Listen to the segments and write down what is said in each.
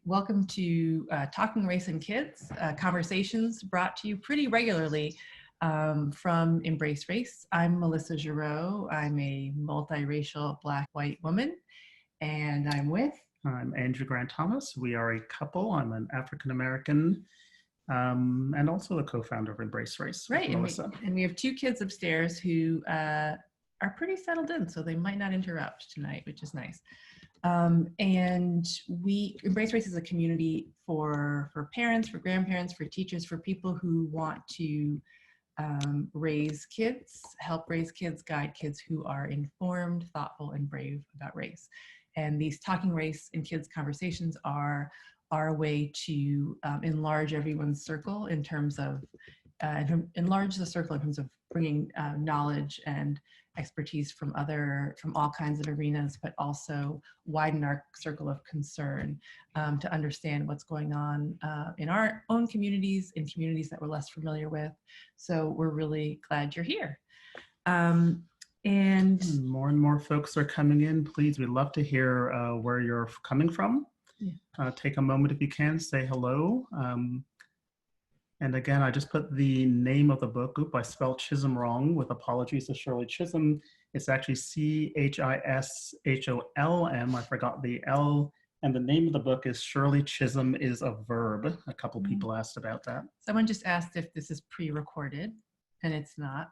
Welcome to Talking Race and Kids, conversations brought to you pretty regularly from EmbraceRace. I'm Melissa Giroux. I'm a multiracial Black-white woman, and I'm Andrew Grant Thomas. We are a couple. I'm an African-American and also the co-founder of EmbraceRace. Right, and we have two kids upstairs who are pretty settled in, so they might not interrupt tonight, which is nice. And EmbraceRace is a community for parents, for grandparents, for teachers, for people who want to raise kids, help raise kids, guide kids who are informed, thoughtful, and brave about race. And these Talking Race and Kids conversations are our way to enlarge everyone's circle in terms of, enlarge the circle in terms of bringing knowledge and expertise from all kinds of arenas, but also widen our circle of concern to understand what's going on in our own communities, in communities that we're less familiar with. So we're really glad you're here. And more folks are coming in. Please, we'd love to hear where you're coming from. Yeah. Take a moment if you can, say hello. And again, I just put the name of the book. Oop, I spelled Chisholm wrong, with apologies to Shirley Chisholm. It's actually C-H-I-S-H-O-L-M. I forgot the L. And the name of the book is Shirley Chisholm is a Verb. A couple people asked about that. Someone just asked if this is pre-recorded, and it's not.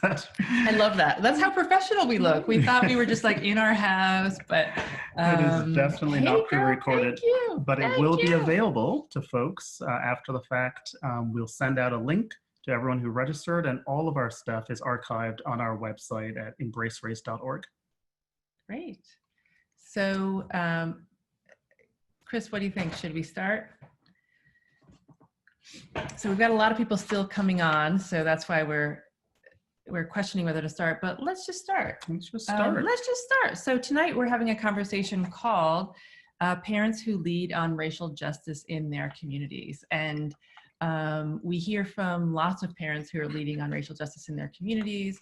I love that. That's how professional we look. We thought we were just like in our house, but it is definitely not pre-recorded. But it will be available to folks after the fact. We'll send out a link to everyone who registered, and all of our stuff is archived on our website at embracerace.org. Great. So, Chris, what do you think? Should we start? So we've got a lot of people still coming on, so that's why we're questioning whether to start, but let's just start. Let's just start. So tonight we're having a conversation called Parents Who Lead on Racial Justice in Their Communities. And we hear from lots of parents who are leading on racial justice in their communities,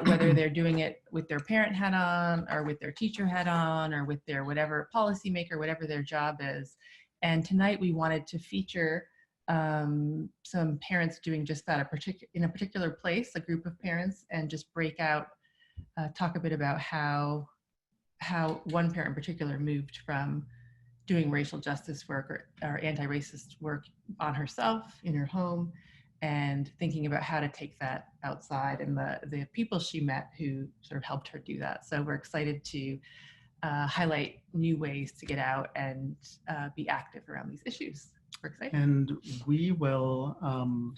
whether they're doing it with their parent hat on, or with their teacher hat on, or with their whatever policymaker, whatever their job is. And tonight we wanted to feature some parents doing just that, in a particular place, a group of parents, and just break out, talk a bit about how one parent in particular moved from doing racial justice work or anti-racist work on herself in her home, and thinking about how to take that outside, and the people she met who sort of helped her do that. So we're excited to highlight new ways to get out and be active around these issues. And we will, I'll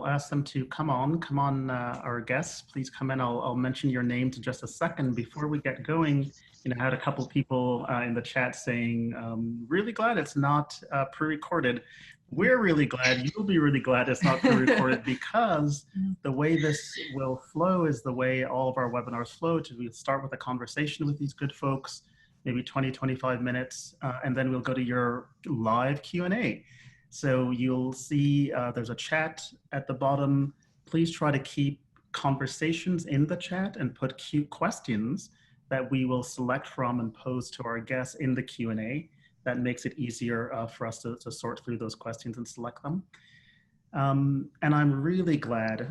ask them to come on, our guests, please come in. I'll mention your names in just a second. Before we get going, I had a couple people in the chat saying, really glad it's not pre-recorded. We're really glad, you'll be really glad it's not pre-recorded, because the way this will flow is the way all of our webinars flow. We'll start with a conversation with these good folks, maybe 20, 25 minutes, and then we'll go to your live Q&A. So you'll see there's a chat at the bottom. Please try to keep conversations in the chat and put cute questions that we will select from and pose to our guests in the Q&A. That makes it easier for us to sort through those questions and select them. And I'm really glad.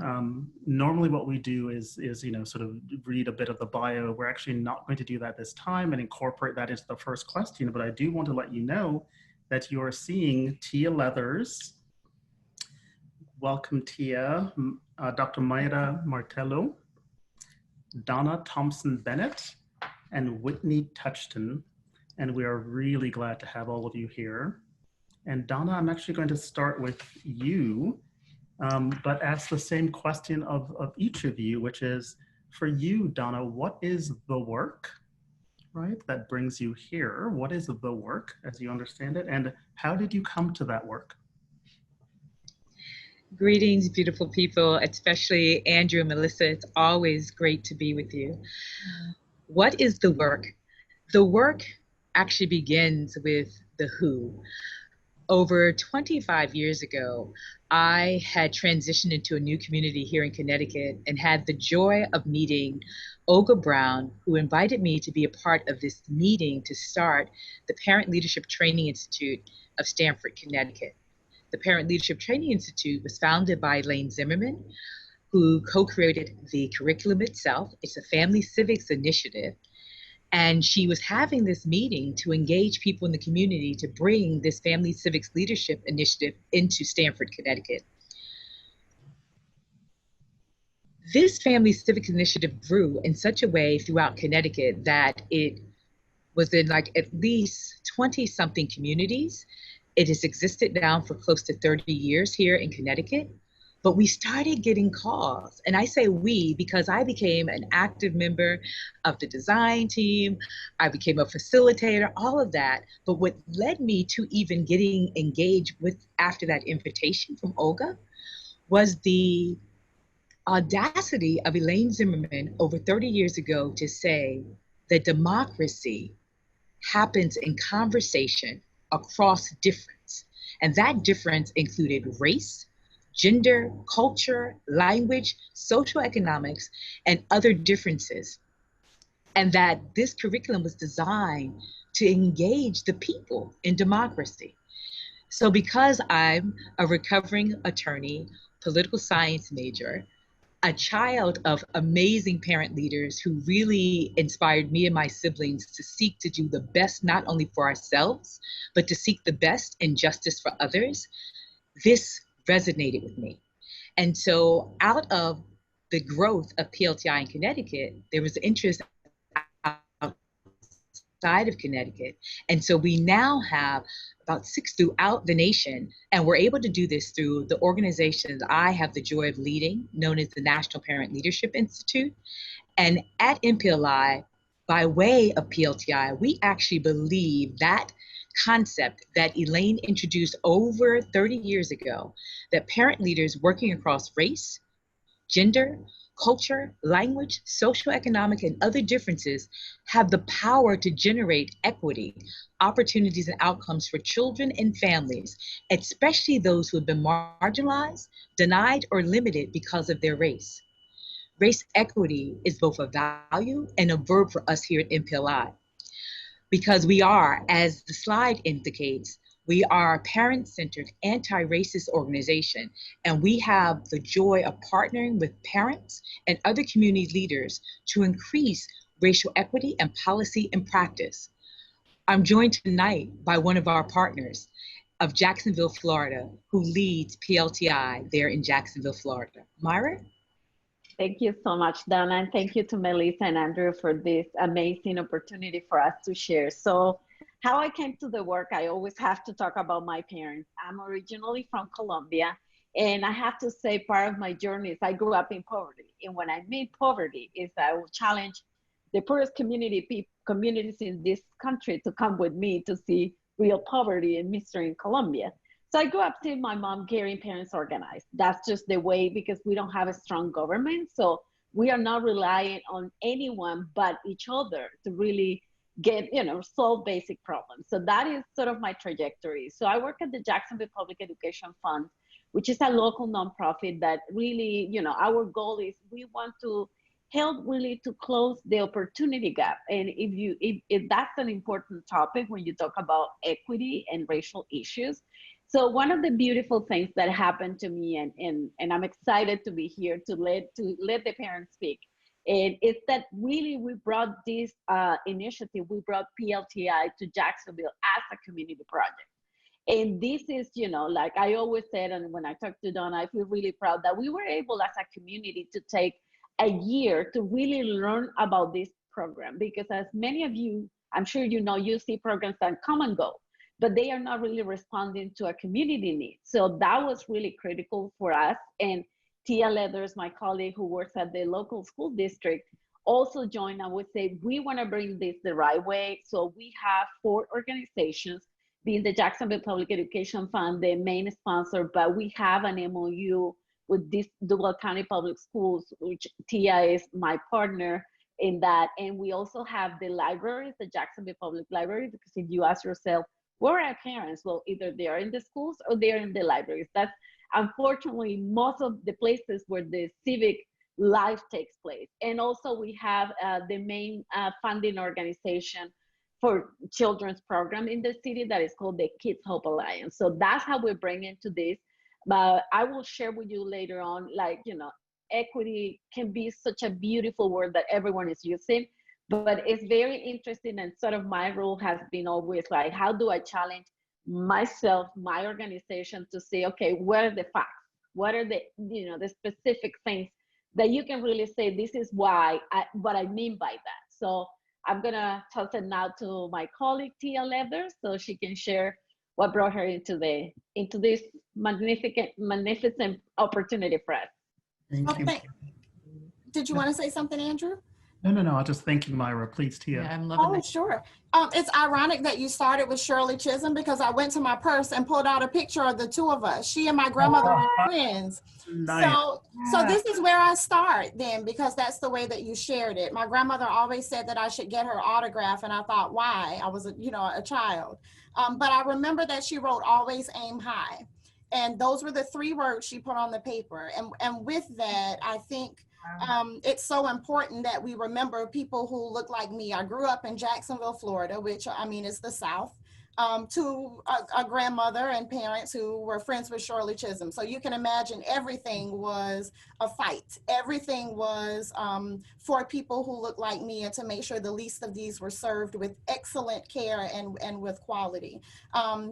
Normally what we do is sort of read a bit of the bio. We're actually not going to do that this time and incorporate that into the first question, but I do want to let you know that you're seeing Tia Leathers. Welcome, Tia. Dr. Mayra Martello, Donna Thompson-Bennett, and Whitney Touchton. And we are really glad to have all of you here. And Donna, I'm actually going to start with you, but ask the same question of each of you, which is, for you, Donna, what is the work, right, that brings you here? What is the work, as you understand it, and how did you come to that work? Greetings, beautiful people, especially Andrew and Melissa. It's always great to be with you. What is the work? The work actually begins with the who. Over 25 years ago, I had transitioned into a new community here in Connecticut and had the joy of meeting Olga Brown, who invited me to be a part of this meeting to start the Parent Leadership Training Institute of Stamford, Connecticut. The Parent Leadership Training Institute was founded by Elaine Zimmerman, who co-created the curriculum itself. It's a family civics initiative. And she was having this meeting to engage people in the community to bring this family civics leadership initiative into Stamford, Connecticut. This family civics initiative grew in such a way throughout Connecticut that it was in like at least 20 something communities. It has existed now for close to 30 years here in Connecticut. But we started getting calls, and I say we because I became an active member of the design team. I became a facilitator, all of that. But what led me to even getting engaged with after that invitation from Olga was the audacity of Elaine Zimmerman over 30 years ago to say that democracy happens in conversation across difference. And that difference included race, gender, culture, language, social economics, and other differences. And that this curriculum was designed to engage the people in democracy. So because I'm a recovering attorney, political science major, a child of amazing parent leaders who really inspired me and my siblings to seek to do the best, not only for ourselves, but to seek the best and justice for others, this resonated with me. And so out of the growth of PLTI in Connecticut, there was interest outside of Connecticut. And so we now have about 6 throughout the nation, and we're able to do this through the organizations I have the joy of leading, known as the National Parent Leadership Institute. And at MPLI, by way of PLTI, we actually believe that concept that Elaine introduced over 30 years ago, that parent leaders working across race, gender, culture, language, social, economic, and other differences have the power to generate equity, opportunities, and outcomes for children and families, especially those who have been marginalized, denied, or limited because of their race. Race equity is both a value and a verb for us here at MPLI. Because we are, as the slide indicates, we are a parent-centered, anti-racist organization, and we have the joy of partnering with parents and other community leaders to increase racial equity and policy and practice. I'm joined tonight by one of our partners of Jacksonville, Florida, who leads PLTI there in Jacksonville, Florida. Myra? Thank you so much, Donna, and thank you to Melissa and Andrew for this amazing opportunity for us to share. So how I came to the work, I always have to talk about my parents. I'm originally from Colombia, and I have to say part of my journey is I grew up in poverty. And when I mean poverty is I will challenge the poorest communities in this country to come with me to see real poverty and misery in Colombia. So I grew up seeing my mom carrying parents organized. That's just the way, because we don't have a strong government. So we are not relying on anyone but each other to really get, solve basic problems. So that is sort of my trajectory. So I work at the Jacksonville Public Education Fund, which is a local nonprofit that really, our goal is we want to help really to close the opportunity gap. And if that's an important topic when you talk about equity and racial issues. So one of the beautiful things that happened to me, and I'm excited to be here to let the parents speak, and it's that really we brought this initiative, we brought PLTI to Jacksonville as a community project. And this is, like I always said, and when I talk to Donna, I feel really proud that we were able as a community to take a year to really learn about this program, because as many of you, I'm sure you see programs that come and go, but they are not really responding to a community need. So that was really critical for us. And Tia Leathers, my colleague who works at the local school district, also joined and would say, we wanna bring this the right way. So we have 4 organizations, being the Jacksonville Public Education Fund, the main sponsor, but we have an MOU with this Duval County Public Schools, which Tia is my partner in that. And we also have the libraries, the Jacksonville Public Library, because if you ask yourself, where are parents? Well, either they are in the schools or they are in the libraries. That's unfortunately most of the places where the civic life takes place. And also we have the main funding organization for children's program in the city that is called the Kids Hope Alliance. So that's how we bring into this. But I will share with you later on, like, you know, equity can be such a beautiful word that everyone is using, but it's very interesting. And sort of my role has been always like, how do I challenge myself, my organization, to say, okay, what are the facts? What are the, you know, the specific things that you can really say, this is what I mean by that. So I'm gonna toss it now to my colleague Tia Leather, so she can share what brought her into this magnificent opportunity for us. Thank you. Did you want to say something, Andrew? No. I was just thanking Myra. Please, Tia. Yeah, I'm loving Oh, sure. It's ironic that you started with Shirley Chisholm, because I went to my purse and pulled out a picture of the two of us. She and my grandmother were friends. Nice. So this is where I start then, because that's the way that you shared it. My grandmother always said that I should get her autograph, and I thought, why? I was a child. But I remember that she wrote, always aim high. And those were the 3 words she put on the paper. And with that, I think it's so important that we remember people who look like me. I grew up in Jacksonville, Florida, which, I mean, is the South, to a grandmother and parents who were friends with Shirley Chisholm. So you can imagine everything was a fight. Everything was for people who look like me, and to make sure the least of these were served with excellent care and with quality.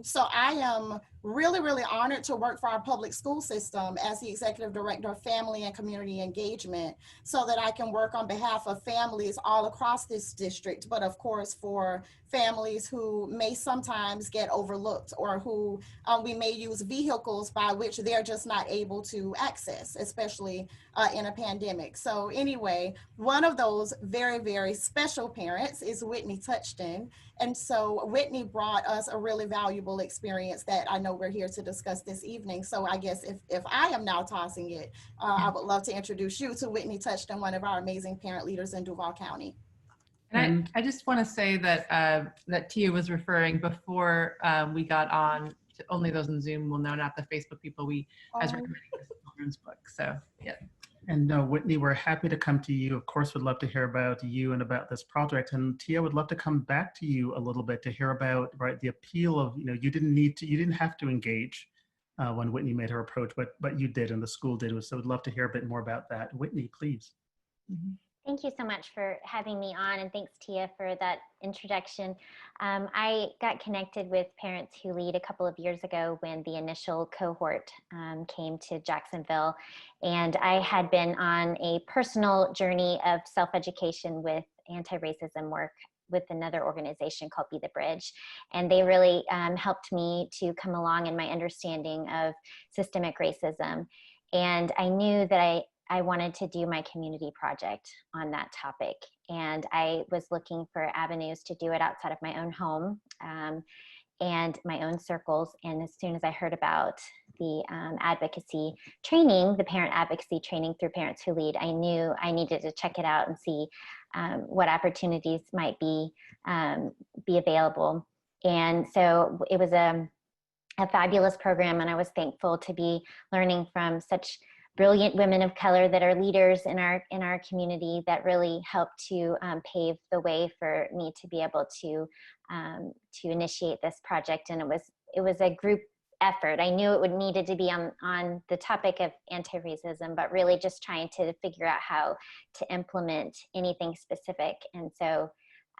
So I am really, really honored to work for our public school system as the Executive Director of Family and Community Engagement, so that I can work on behalf of families all across this district, but of course for families who may sometimes get overlooked, or who we may use vehicles by which they're just not able to access, especially in a pandemic. So anyway, one of those very, very special parents is Whitney Touchton. And so Whitney brought us a really valuable experience that I know we're here to discuss this evening. So I guess if I am now tossing it, I would love to introduce you to Whitney Touchton, one of our amazing parent leaders in Duval County. And I just want to say that that Tia was referring before we got on, to only those in Zoom will know, not the Facebook people. I was recommending this children's book. So yeah. And Whitney, we're happy to come to you. Of course, we'd love to hear about you and about this project. And Tia would love to come back to you a little bit to hear about, right, the appeal of, you know, you didn't have to engage when Whitney made her approach, but you did, and the school did. So we'd love to hear a bit more about that. Whitney, please. Mm-hmm. Thank you so much for having me on, and thanks, Tia, for that introduction. I got connected with Parents Who Lead a couple of years ago when the initial cohort came to Jacksonville, and I had been on a personal journey of self-education with anti-racism work with another organization called Be the Bridge. And they really helped me to come along in my understanding of systemic racism. And I knew that I wanted to do my community project on that topic. And I was looking for avenues to do it outside of my own home and my own circles. And as soon as I heard about the advocacy training, the parent advocacy training through Parents Who Lead, I knew I needed to check it out and see what opportunities might be available. And so it was a fabulous program, and I was thankful to be learning from such brilliant women of color that are leaders in our community that really helped to pave the way for me to be able to initiate this project. And it was a group effort. I knew it needed to be on the topic of anti-racism, but really just trying to figure out how to implement anything specific. And so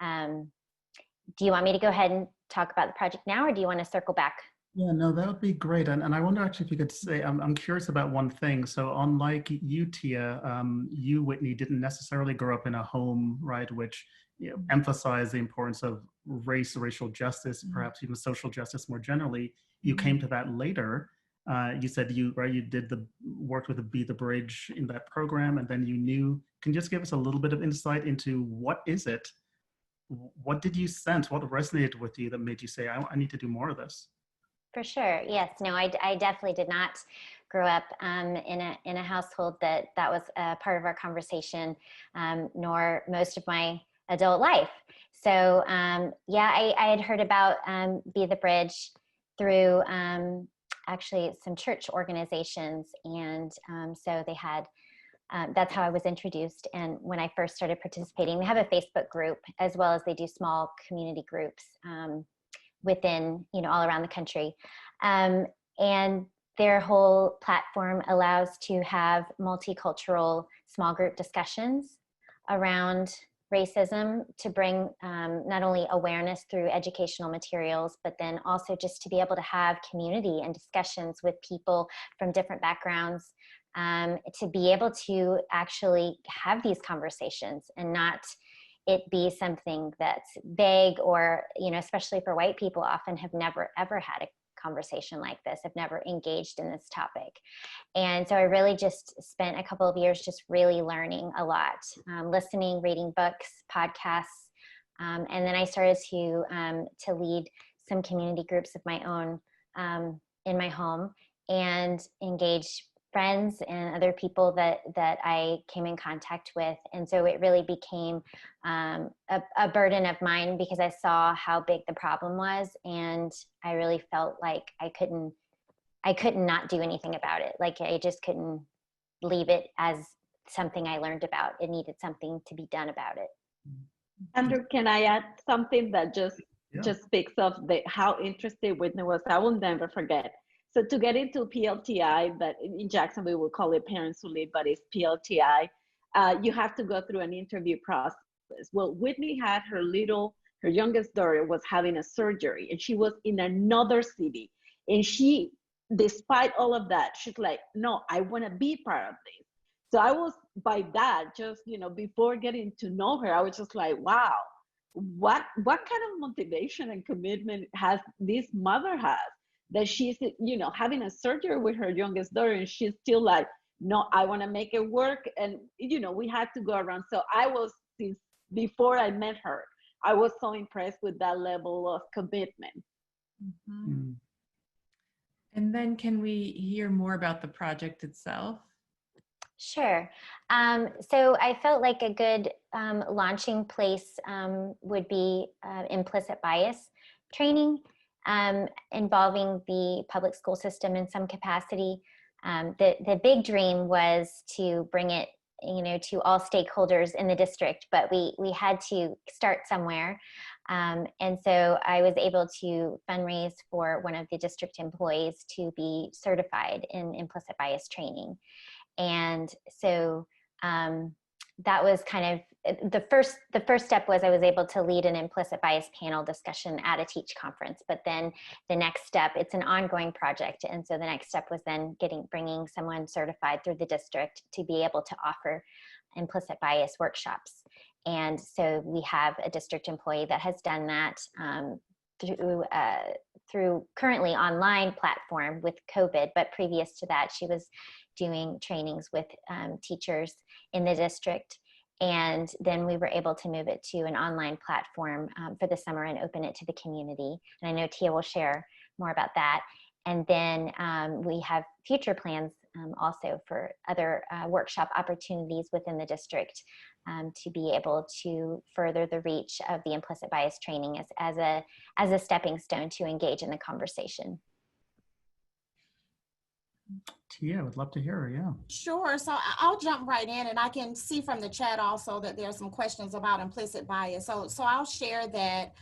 do you want me to go ahead and talk about the project now, or do you want to circle back? Yeah, no, that would be great. And I wonder actually if you could say, I'm curious about one thing. So unlike you, Tia, you, Whitney, didn't necessarily grow up in a home, right, which emphasized the importance of race, racial justice, perhaps even social justice more generally. You came to that later. You said you worked with the Be the Bridge in that program, and then can you just give us a little bit of insight into what is it? What did you sense? What resonated with you that made you say, I need to do more of this? For sure. Yes. No, I definitely did not grow up in a household that was part of our conversation, nor most of my adult life. So yeah, I had heard about Be the Bridge through actually some church organizations. And so they had, that's how I was introduced. And when I first started participating, they have a Facebook group as well as they do small community groups within, all around the country. And their whole platform allows to have multicultural small group discussions around racism to bring not only awareness through educational materials, but then also just to be able to have community and discussions with people from different backgrounds, to be able to actually have these conversations and not it be something that's vague or, especially for white people often have never ever had a conversation like this, have never engaged in this topic. And so I really just spent a couple of years just really learning a lot, listening, reading books, podcasts, and then I started to lead some community groups of my own in my home and engage friends and other people that I came in contact with. And so it really became a burden of mine because I saw how big the problem was, and I really felt like I couldn't not do anything about it. Like I just couldn't leave it as something I learned about. It needed something to be done about it. Andrew, can I add something that just speaks of how interested Whitney was? I will never forget. So to get into PLTI, but in Jacksonville we call it Parents Who Lead, but it's PLTI. You have to go through an interview process. Well, Whitney had her youngest daughter was having a surgery, and she was in another city. And she, despite all of that, she's like, no, I want to be part of this. So I was, by that, just, before getting to know her, I was just like, wow, what kind of motivation and commitment has this mother has? That she's, having a surgery with her youngest daughter, and she's still like, no, I want to make it work. And, we had to go around. So I was, since before I met her, I was so impressed with that level of commitment. Mm-hmm. Mm. And then can we hear more about the project itself? Sure. So I felt like a good launching place would be implicit bias training. Involving the public school system in some capacity. The big dream was to bring it, to all stakeholders in the district, but we had to start somewhere. And so I was able to fundraise for one of the district employees to be certified in implicit bias training. And so that was kind of the first step was I was able to lead an implicit bias panel discussion at a Teach conference. But then the next step, it's an ongoing project. And so the next step was then bringing someone certified through the district to be able to offer implicit bias workshops. And so we have a district employee that has done that through currently online platform with COVID, but previous to that, she was doing trainings with teachers in the district. And then we were able to move it to an online platform for the summer and open it to the community. And I know Tia will share more about that. And then we have future plans also for other workshop opportunities within the district to be able to further the reach of the implicit bias training as a stepping stone to engage in the conversation. Tia, I would love to hear her, yeah. Sure, so I'll jump right in, and I can see from the chat also that there are some questions about implicit bias. So I'll share that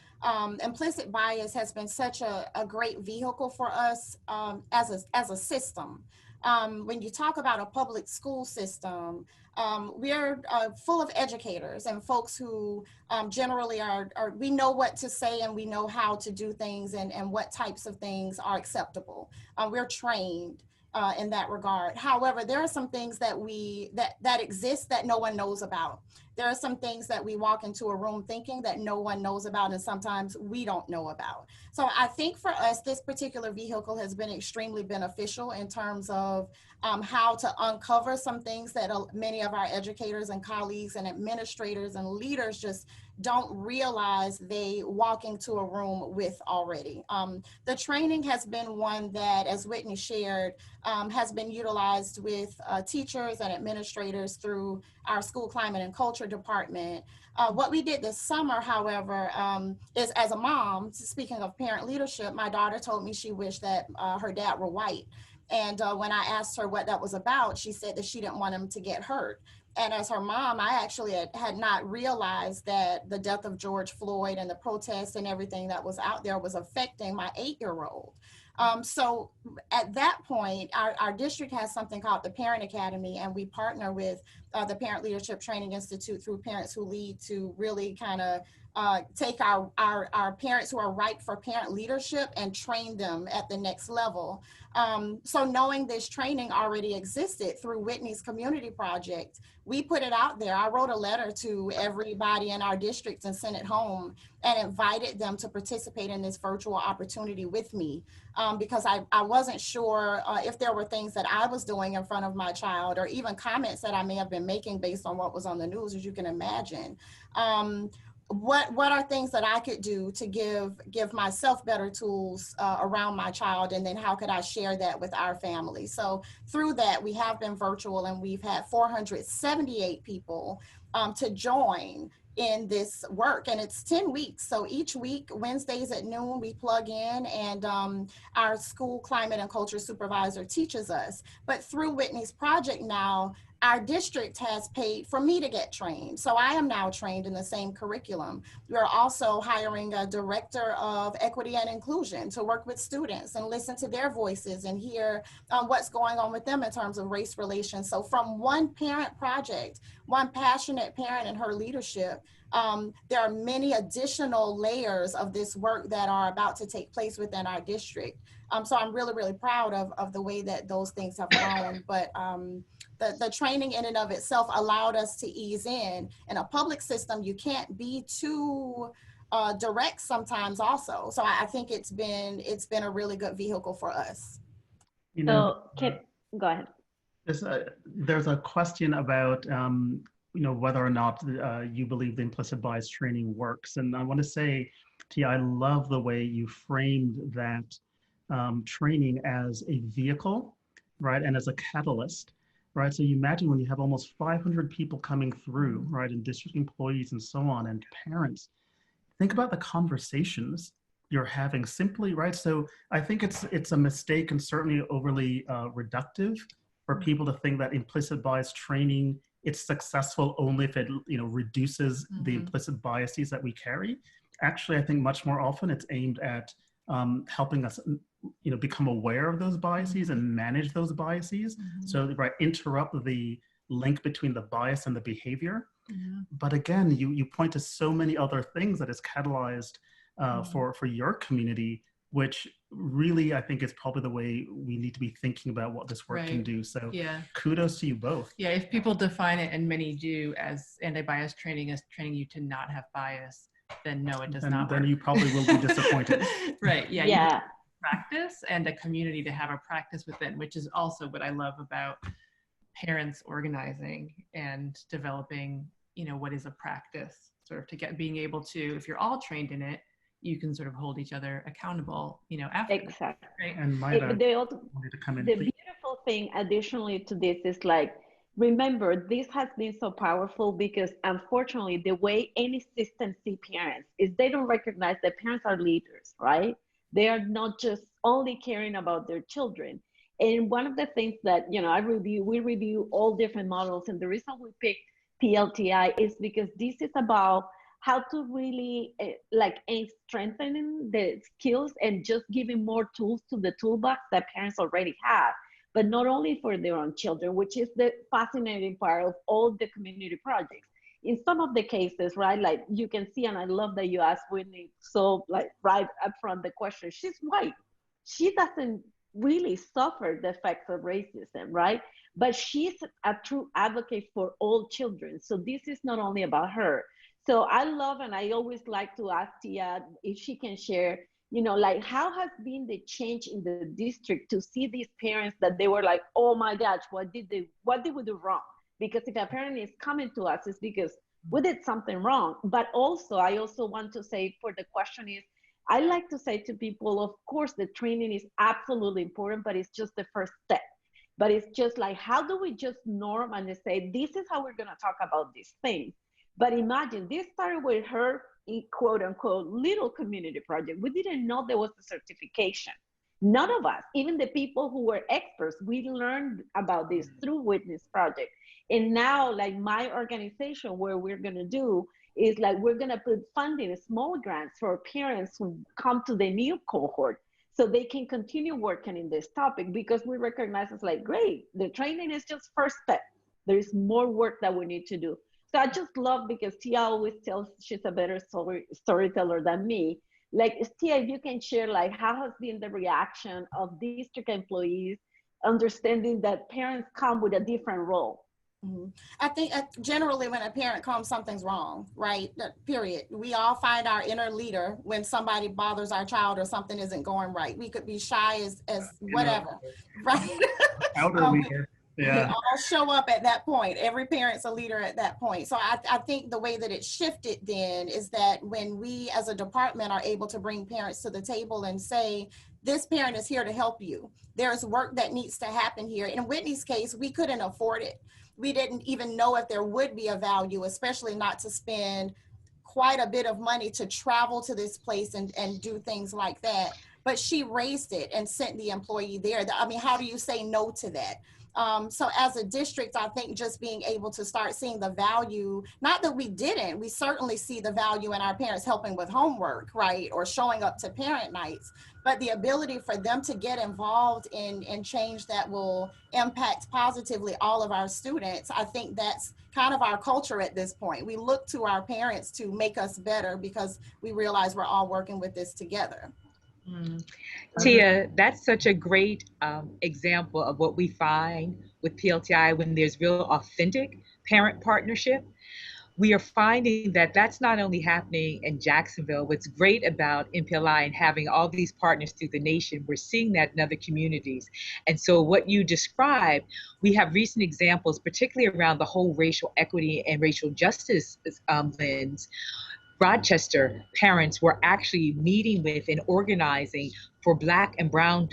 implicit bias has been such a great vehicle for us as a system. When you talk about a public school system, we're full of educators and folks who generally we know what to say and we know how to do things and what types of things are acceptable. We're trained in that regard. However, there are some things that exist that no one knows about. There are some things that we walk into a room thinking that no one knows about, and sometimes we don't know about. So I think for us, this particular vehicle has been extremely beneficial in terms of how to uncover some things that many of our educators and colleagues and administrators and leaders just don't realize they walk into a room with already. The training has been one that, as Whitney shared, has been utilized with teachers and administrators through our school climate and culture department. What we did this summer, however, is, as a mom, speaking of parent leadership, my daughter told me she wished that her dad were white. And when I asked her what that was about, she said that she didn't want him to get hurt. And as her mom, I actually had not realized that the death of George Floyd and the protests and everything that was out there was affecting my 8-year-old. So at that point, our district has something called the Parent Academy, and we partner with the Parent Leadership Training Institute through Parents Who Lead to really kind of take our parents who are ripe for parent leadership and train them at the next level. So knowing this training already existed through Whitney's community project, we put it out there. I wrote a letter to everybody in our districts and sent it home and invited them to participate in this virtual opportunity with me, because I wasn't sure if there were things that I was doing in front of my child, or even comments that I may have been making based on what was on the news, as you can imagine. What are things that I could do to give myself better tools around my child, and then how could I share that with our family? So through that, we have been virtual, and we've had 478 people to join in this work, and it's 10 weeks. So each week, Wednesdays at noon, we plug in, and our school climate and culture supervisor teaches us. But through Whitney's project now, our district has paid for me to get trained. So I am now trained in the same curriculum. We're also hiring a director of equity and inclusion to work with students and listen to their voices and hear what's going on with them in terms of race relations. So from one parent project, one passionate parent and her leadership, there are many additional layers of this work that are about to take place within our district. So I'm really, really proud of the way that those things have gone. But the training in and of itself allowed us to ease in. In a public system, you can't be too direct sometimes also. So I think it's been a really good vehicle for us. You know, go ahead. There's a question about whether or not you believe the implicit bias training works. And I want to say, Tia, I love the way you framed that training as a vehicle, right, and as a catalyst. Right, so you imagine when you have almost 500 people coming through, right, and district employees and so on, and parents, think about the conversations you're having simply, right? So I think it's a mistake and certainly overly reductive for people to think that implicit bias training, it's successful only if it reduces the implicit biases that we carry. Actually, I think much more often it's aimed at helping us become aware of those biases and manage those biases. So right, interrupt the link between the bias and the behavior. But again, you point to so many other things that is catalyzed for your community, which really I think is probably the way we need to be thinking about what this work can do. So kudos to you both. Yeah, if people define it, and many do, as anti-bias training as training you to not have bias, then no, it does not work. Then you probably will be disappointed. Right, yeah. Practice and a community to have a practice within, which is also what I love about parents organizing and developing, what is a practice, sort of being able to, if you're all trained in it, you can sort of hold each other accountable, after. Exactly. Right? And the beautiful thing additionally to this is remember, this has been so powerful because unfortunately, the way any system see parents is they don't recognize that parents are leaders, right? They are not just only caring about their children. And one of the things that, we review all different models. And the reason we picked PLTI is because this is about how to really strengthening the skills and just giving more tools to the toolbox that parents already have, but not only for their own children, which is the fascinating part of all the community projects. In some of the cases, right, like you can see, and I love that you asked Whitney, so right up front the question, she's white. She doesn't really suffer the effects of racism, right? But she's a true advocate for all children. So this is not only about her. So I love, and I always like to ask Tia if she can share, how has been the change in the district to see these parents that they were like, oh my gosh, what did we do wrong? Because if a parent is coming to us, it's because we did something wrong. But also, I also want to say, for the question is, I like to say to people, of course, the training is absolutely important, but it's just the first step. But it's just like, how do we just norm and say, this is how we're going to talk about these things? But imagine, this started with her, quote unquote, little community project. We didn't know there was a certification. None of us, even the people who were experts, we learned about this through Witness Project. And now, like my organization, where we're going to do is like, we're going to put funding, small grants for parents who come to the new cohort so they can continue working in this topic, because we recognize it's like, great, the training is just first step. There is more work that we need to do. So I just love, because Tia always tells she's a better storyteller than me. Like, Tia, if you can share, like, how has been the reaction of district employees, understanding that parents come with a different role? Mm-hmm. I think generally when a parent comes, something's wrong, right? Period. We all find our inner leader when somebody bothers our child or something isn't going right. We could be shy as whatever, right? Outer leader. Yeah. We all show up at that point. Every parent's a leader at that point. So I think the way that it shifted then is that when we as a department are able to bring parents to the table and say, this parent is here to help you. There's work that needs to happen here. In Whitney's case, we couldn't afford it. We didn't even know if there would be a value, especially not to spend quite a bit of money to travel to this place and do things like that. But she raised it and sent the employee there. I mean, how do you say no to that? So as a district, I think just being able to start seeing the value, not that we didn't, we certainly see the value in our parents helping with homework, right? Or showing up to parent nights, but the ability for them to get involved in change that will impact positively all of our students. I think that's kind of our culture at this point. We look to our parents to make us better because we realize we're all working with this together. Tia, that's such a great example of what we find with PLTI when there's real authentic parent partnership. We are finding that that's not only happening in Jacksonville. What's great about MPLI and having all these partners through the nation, we're seeing that in other communities. And so what you described, we have recent examples, particularly around the whole racial equity and racial justice lens. Rochester parents were actually meeting with and organizing for Black and Brown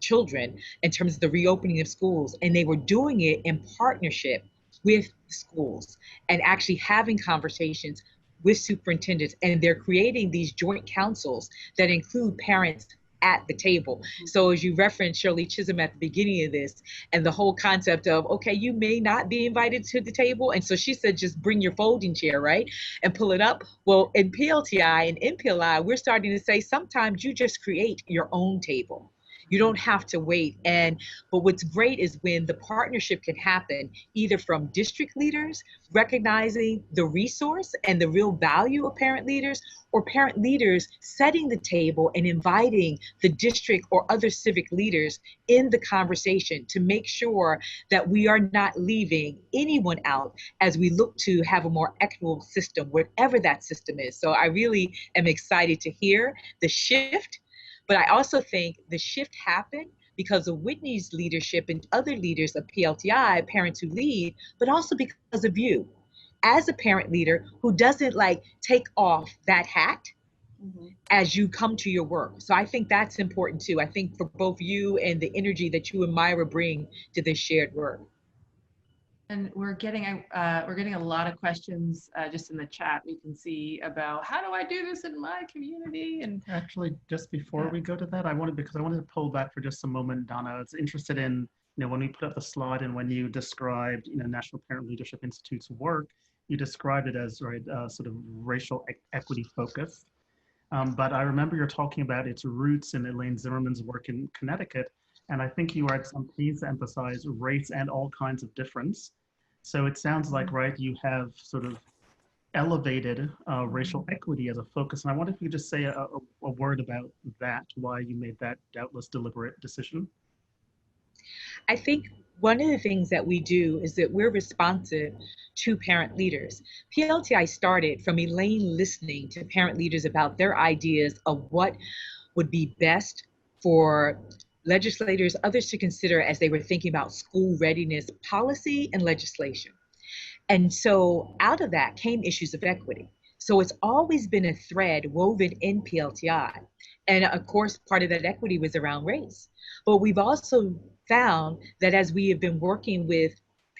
children in terms of the reopening of schools. And they were doing it in partnership with schools and actually having conversations with superintendents. And they're creating these joint councils that include parents at the table. So as you referenced Shirley Chisholm at the beginning of this, and the whole concept of, okay, you may not be invited to the table. And so she said, just bring your folding chair, right? And pull it up. Well, in PLTI and MPLI, we're starting to say, sometimes you just create your own table. You don't have to wait. But what's great is when the partnership can happen, either from district leaders recognizing the resource and the real value of parent leaders, or parent leaders setting the table and inviting the district or other civic leaders in the conversation to make sure that we are not leaving anyone out as we look to have a more equitable system, whatever that system is. So I really am excited to hear the shift. But I also think the shift happened because of Whitney's leadership and other leaders of PLTI, Parents Who Lead, but also because of you as a parent leader who doesn't like take off that hat as you come to your work. So I think that's important too. I think for both you and the energy that you and Myra bring to this shared work. And we're getting a lot of questions just in the chat. We can see about how do I do this in my community? And actually, just before we go to that, I wanted to pull back for just a moment, Donna. I was interested in, when we put up the slide and when you described, National Parent Leadership Institute's work, you described it as sort of racial equity focused. But I remember you're talking about its roots in Elaine Zimmerman's work in Connecticut. And I think you are pleased to emphasize race and all kinds of difference. So it sounds like, right, you have sort of elevated racial equity as a focus. And I wonder if you could just say a word about that, why you made that doubtless deliberate decision. I think one of the things that we do is that we're responsive to parent leaders. PLTI started from Elaine listening to parent leaders about their ideas of what would be best for legislators, others to consider as they were thinking about school readiness policy and legislation. And so out of that came issues of equity. So it's always been a thread woven in PLTI. And of course, part of that equity was around race. But we've also found that as we have been working with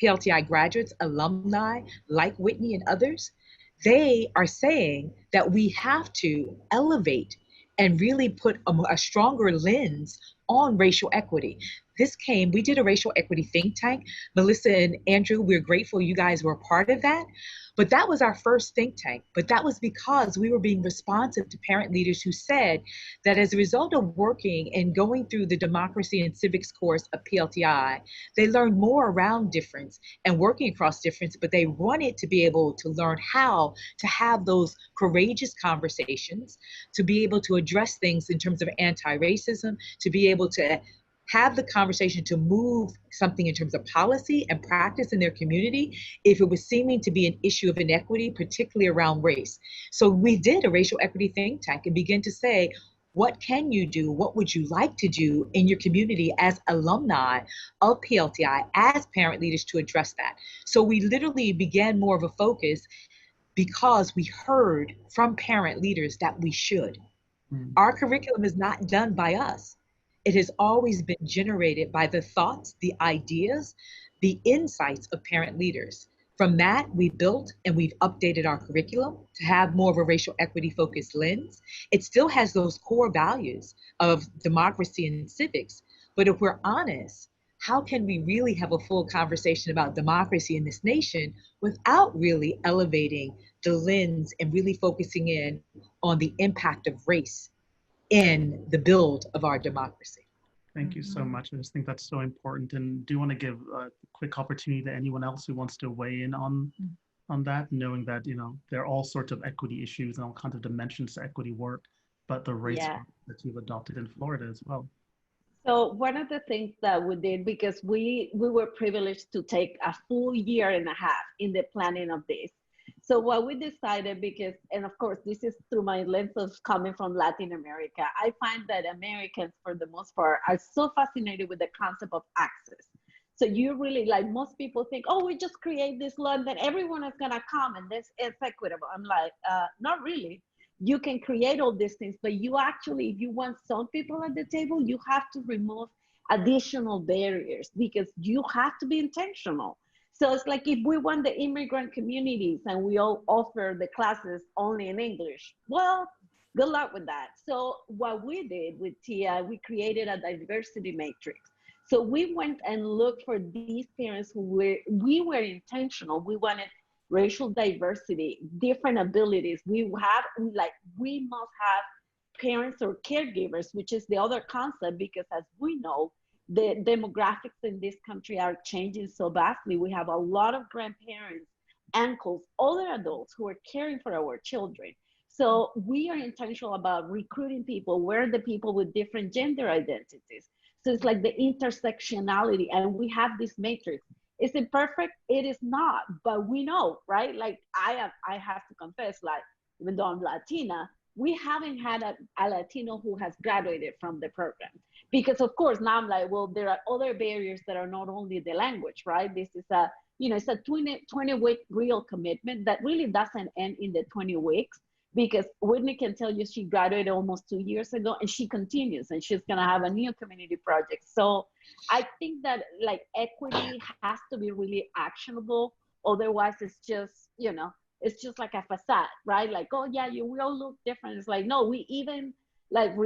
PLTI graduates, alumni like Whitney and others, they are saying that we have to elevate and really put a stronger lens on racial equity. We did a racial equity think tank. Melissa and Andrew, we're grateful you guys were a part of that. But that was our first think tank. But that was because we were being responsive to parent leaders who said that as a result of working and going through the democracy and civics course of PLTI, they learned more around difference and working across difference, but they wanted to be able to learn how to have those courageous conversations, to be able to address things in terms of anti-racism, to be able to have the conversation to move something in terms of policy and practice in their community if it was seeming to be an issue of inequity, particularly around race. So we did a racial equity think tank and began to say, what can you do? What would you like to do in your community as alumni of PLTI, as parent leaders to address that? So we literally began more of a focus because we heard from parent leaders that we should. Our curriculum is not done by us. It has always been generated by the thoughts, the ideas, the insights of parent leaders. From that, we built and we've updated our curriculum to have more of a racial equity focused lens. It still has those core values of democracy and civics, but if we're honest, how can we really have a full conversation about democracy in this nation without really elevating the lens and really focusing in on the impact of race in the build of our democracy? Thank you so much. I just think that's so important, and do want to give a quick opportunity to anyone else who wants to weigh in on that, knowing that, you know, there are all sorts of equity issues and all kinds of dimensions to equity work, but the race that you've adopted in Florida as well. So one of the things that we did, because we were privileged to take a full year and a half in the planning of this. So what we decided, because, and of course, this is through my lens of coming from Latin America, I find that Americans, for the most part, are so fascinated with the concept of access. So you really, like, most people think, oh, we just create this law and then everyone is gonna come and this is equitable. I'm like, not really. You can create all these things, but you actually, if you want some people at the table, you have to remove additional barriers because you have to be intentional. So it's like if we want the immigrant communities and we all offer the classes only in English, well, good luck with that. So what we did with Tia, we created a diversity matrix. So we went and looked for these parents who we were intentional. We wanted racial diversity, different abilities. We must have parents or caregivers, which is the other concept, because as we know, the demographics in this country are changing so vastly. We have a lot of grandparents, uncles, other adults who are caring for our children. So we are intentional about recruiting people. We're the people with different gender identities. So it's like the intersectionality, and we have this matrix. Is it perfect? It is not, but we know, right? Like I have to confess, like, even though I'm Latina, we haven't had a Latino who has graduated from the program. Because of course, now I'm like, well, there are other barriers that are not only the language, right? This is it's a 20-week real commitment that really doesn't end in the 20 weeks, because Whitney can tell you she graduated almost 2 years ago and she continues and she's gonna have a new community project. So I think that like equity has to be really actionable. Otherwise it's just, it's just like a facade, right? Like, oh yeah, we all look different. It's like, no, we even like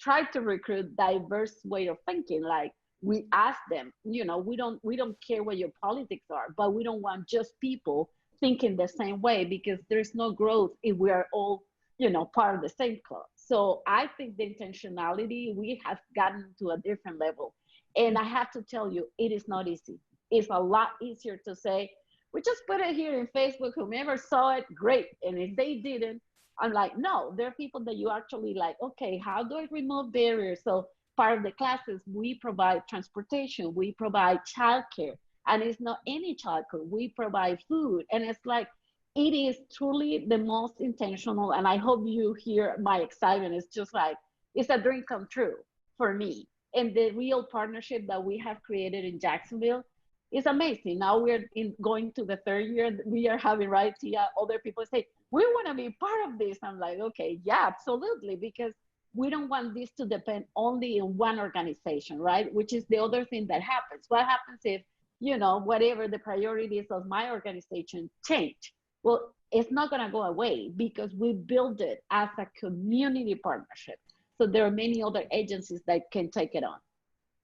try to recruit diverse way of thinking. Like we ask them, we don't care what your politics are, but we don't want just people thinking the same way, because there's no growth if we are all, part of the same club. So I think the intentionality, we have gotten to a different level. And I have to tell you, it is not easy. It's a lot easier to say, we just put it here in Facebook, whomever saw it, great. And if they didn't, I'm like, no, there are people that you actually like, okay, how do I remove barriers? So part of the classes, we provide transportation, we provide childcare, and it's not any childcare, we provide food. And it's like, it is truly the most intentional. And I hope you hear my excitement. It's just like, it's a dream come true for me. And the real partnership that we have created in Jacksonville, it's amazing. Now we're going to the third year. We are having, right, Tia, other people say, we want to be part of this. I'm like, okay, yeah, absolutely. Because we don't want this to depend only on one organization, right? Which is the other thing that happens. What happens if, you know, whatever the priorities of my organization change? Well, it's not going to go away because we build it as a community partnership. So there are many other agencies that can take it on.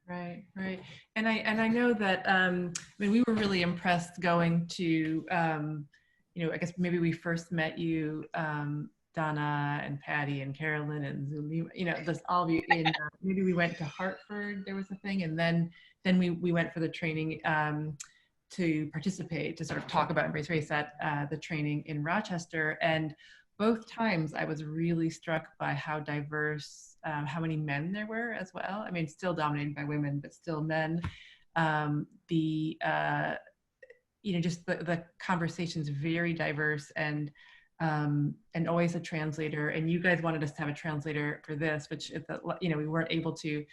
Right, right. And I know that, I mean, we were really impressed going to, you know, I guess maybe we first met you, Donna and Patty and Carolyn and Zoom, you know, this, all of you in, maybe we went to Hartford, there was a thing, and then we went for the training to participate, to sort of talk about EmbraceRace at the training in Rochester. And both times I was really struck by how diverse, how many men there were as well. I mean, still dominated by women, but still men. You know, just the conversation's very diverse, and always a translator. And you guys wanted us to have a translator for this, which, you know, we weren't able to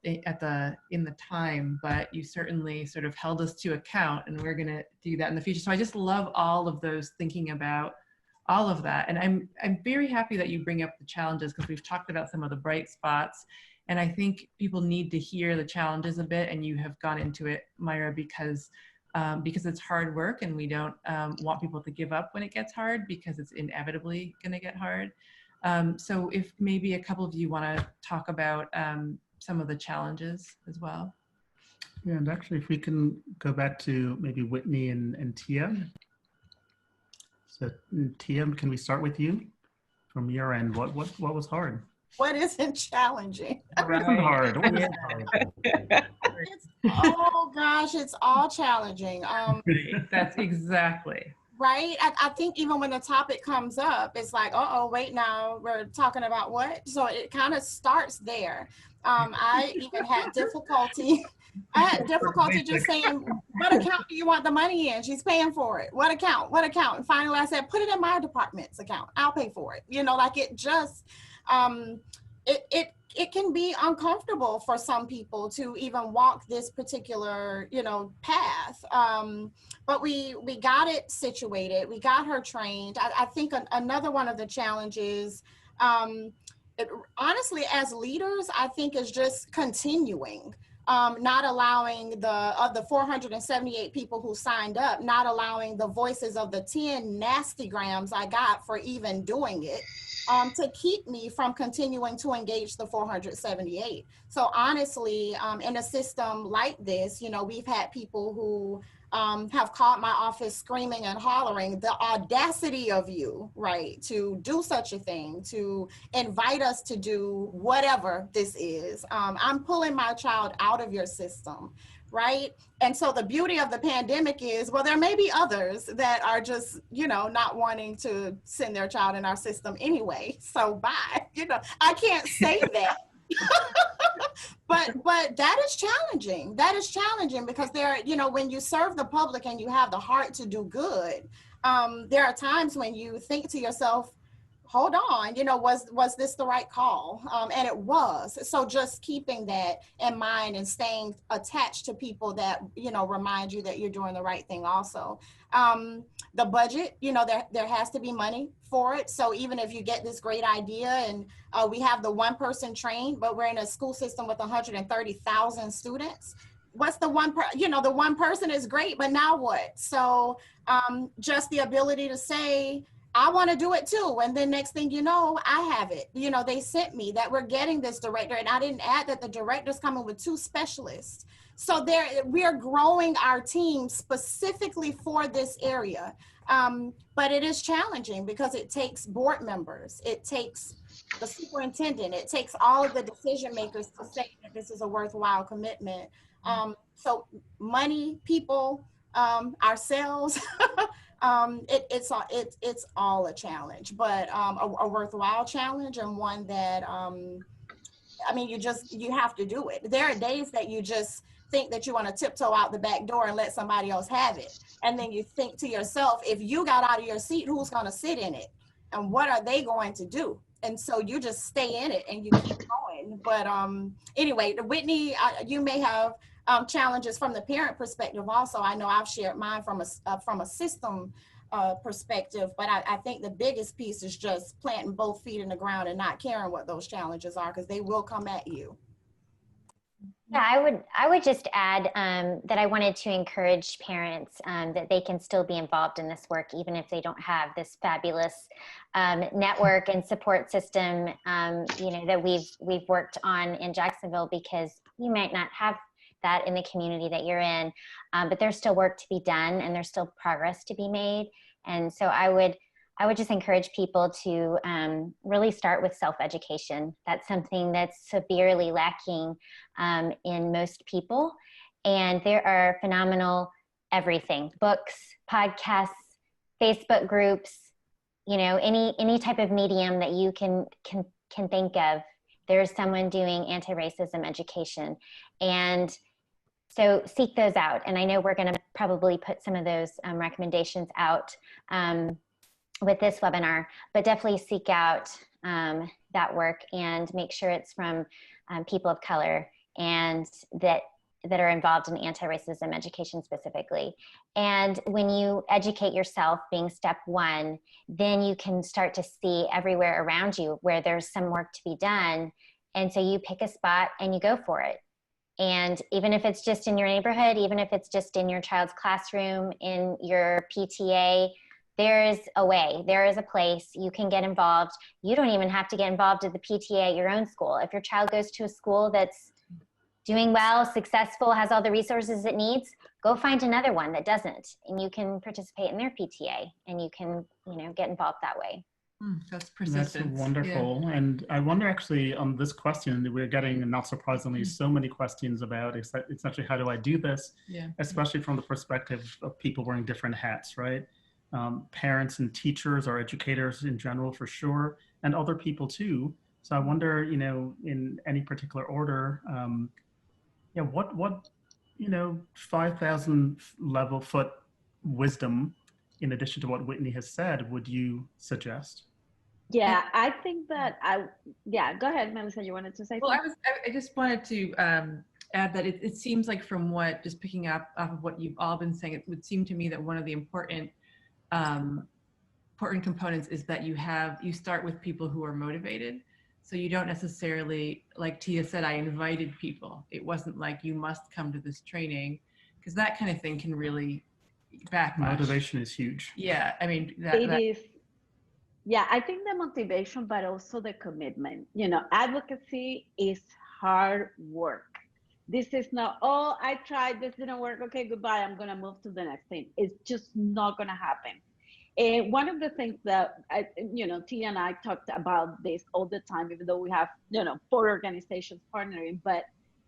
in the time, but you certainly sort of held us to account, and we're going to do that in the future. So I just love all of those, thinking about all of that. And I'm very happy that you bring up the challenges, because we've talked about some of the bright spots. And I think people need to hear the challenges a bit, and you have gone into it, Myra, because it's hard work, and we don't want people to give up when it gets hard, because it's inevitably going to get hard. So if maybe a couple of you want to talk about some of the challenges as well. Yeah, and actually, if we can go back to maybe Whitney and Tia. So Tia, can we start with you from your end? What was hard? What isn't challenging? What isn't hard? What isn't hard? Oh gosh, it's all challenging. That's exactly. Right? I think even when the topic comes up, it's like, uh-oh, wait, now we're talking about what? So it kind of starts there. I even had difficulty. I had difficulty just saying, what account do you want the money in? She's paying for it. What account? What account? And finally I said, put it in my department's account. I'll pay for it. You know, like it just, it can be uncomfortable for some people to even walk this particular, you know, path. But we got it situated. We got her trained. I think another one of the challenges, honestly, as leaders, I think is just continuing. Not allowing of the 478 people who signed up, not allowing the voices of the 10 nasty grams I got for even doing it, to keep me from continuing to engage the 478. So honestly, in a system like this, you know, we've had people who have called my office screaming and hollering, the audacity of you, right, to do such a thing, to invite us to do whatever this is. I'm pulling my child out of your system, right? And so the beauty of the pandemic is, well, there may be others that are just, you know, not wanting to send their child in our system anyway. So bye, you know, I can't say that. But that is challenging. That is challenging because you know, when you serve the public and you have the heart to do good, there are times when you think to yourself, hold on, you know, was this the right call? And it was. So just keeping that in mind and staying attached to people that, you know, remind you that you're doing the right thing also. The budget, you know, there has to be money for it. So even if you get this great idea and we have the one person trained, but we're in a school system with 130,000 students, what's the the one person is great, but now what? So just the ability to say, I want to do it too. And then next thing you know, I have it. You know, they sent me that we're getting this director, and I didn't add that the director's coming with 2 specialists. So we are growing our team specifically for this area. But it is challenging because it takes board members, it takes the superintendent, it takes all of the decision makers to say that this is a worthwhile commitment. So money, people, ourselves, it's all a challenge, but a worthwhile challenge, and one that I mean, you have to do it. There are days that you just think that you want to tiptoe out the back door and let somebody else have it, and then you think to yourself, if you got out of your seat, who's going to sit in it, and what are they going to do? And so you just stay in it and you keep going. But anyway, Whitney, you may have challenges from the parent perspective. Also, I know I've shared mine from a system perspective, but I think the biggest piece is just planting both feet in the ground and not caring what those challenges are, because they will come at you. Yeah, I would just add that I wanted to encourage parents that they can still be involved in this work, even if they don't have this fabulous network and support system, you know, that we've worked on in Jacksonville, because you might not have that in the community that you're in, but there's still work to be done and there's still progress to be made. And so I would just encourage people to really start with self-education. That's something that's severely lacking in most people. And there are phenomenal everything, books, podcasts, Facebook groups, you know, any type of medium that you can think of. There's someone doing anti-racism education. And so seek those out. And I know we're going to probably put some of those recommendations out with this webinar, but definitely seek out that work and make sure it's from people of color and that are involved in anti-racism education specifically. And when you educate yourself, being step one, then you can start to see everywhere around you where there's some work to be done. And so you pick a spot and you go for it. And even if it's just in your neighborhood, even if it's just in your child's classroom, in your PTA, there is a way, there is a place you can get involved. You don't even have to get involved at the PTA at your own school. If your child goes to a school that's doing well, successful, has all the resources it needs, go find another one that doesn't, and you can participate in their PTA, and you can, you know, get involved that way. That's persistence. That's wonderful. Yeah. And I wonder actually on this question, we're getting, not surprisingly, so many questions about essentially how do I do this, especially from the perspective of people wearing different hats, right? Parents and teachers or educators in general, for sure, and other people too. So I wonder, you know, in any particular order, what, you know, 5,000 level foot wisdom, in addition to what Whitney has said, would you suggest? Yeah, I think that go ahead, Melissa, you wanted to say something? Well, I just wanted to add that it seems like from what, just picking up off of what you've all been saying, it would seem to me that one of the important components is that you start with people who are motivated. So you don't necessarily, like Tia said, I invited people. It wasn't like you must come to this training, because that kind of thing can really backlash. Motivation is huge. Yeah, I mean, it is. Yeah, I think the motivation, but also the commitment. You know, advocacy is hard work. This is not, oh, I tried, this didn't work, okay, goodbye, I'm gonna move to the next thing. It's just not gonna happen. And one of the things that, Tia and I talked about this all the time, even though we have, 4 organizations partnering, but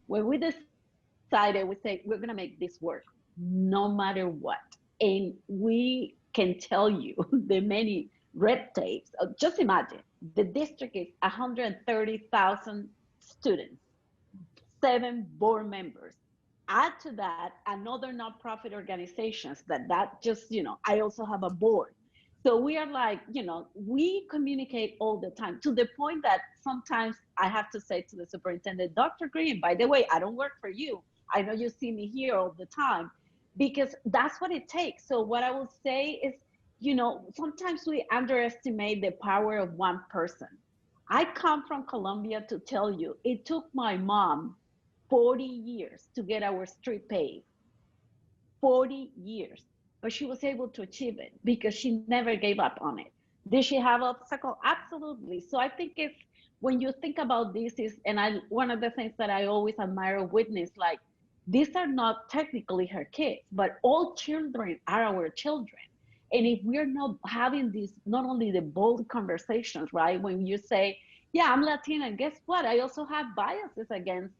when we decided, we say, we're gonna make this work no matter what. And we can tell you the many red tapes. Just imagine, the district is 130,000 students, 7 board members. Add to that another nonprofit organizations that just, I also have a board. So we are like, we communicate all the time, to the point that sometimes I have to say to the superintendent, Dr. Green, by the way, I don't work for you. I know you see me here all the time, because that's what it takes. So what I will say is, sometimes we underestimate the power of one person. I come from Colombia to tell you, it took my mom 40 years to get our street paved. 40 years. But she was able to achieve it because she never gave up on it. Did she have obstacles? Absolutely. So I think if, when you think about this, one of the things that I always admire of Whitney is, like, these are not technically her kids, but all children are our children. And if we're not having these, not only the bold conversations, right? When you say, yeah, I'm Latina, and guess what? I also have biases against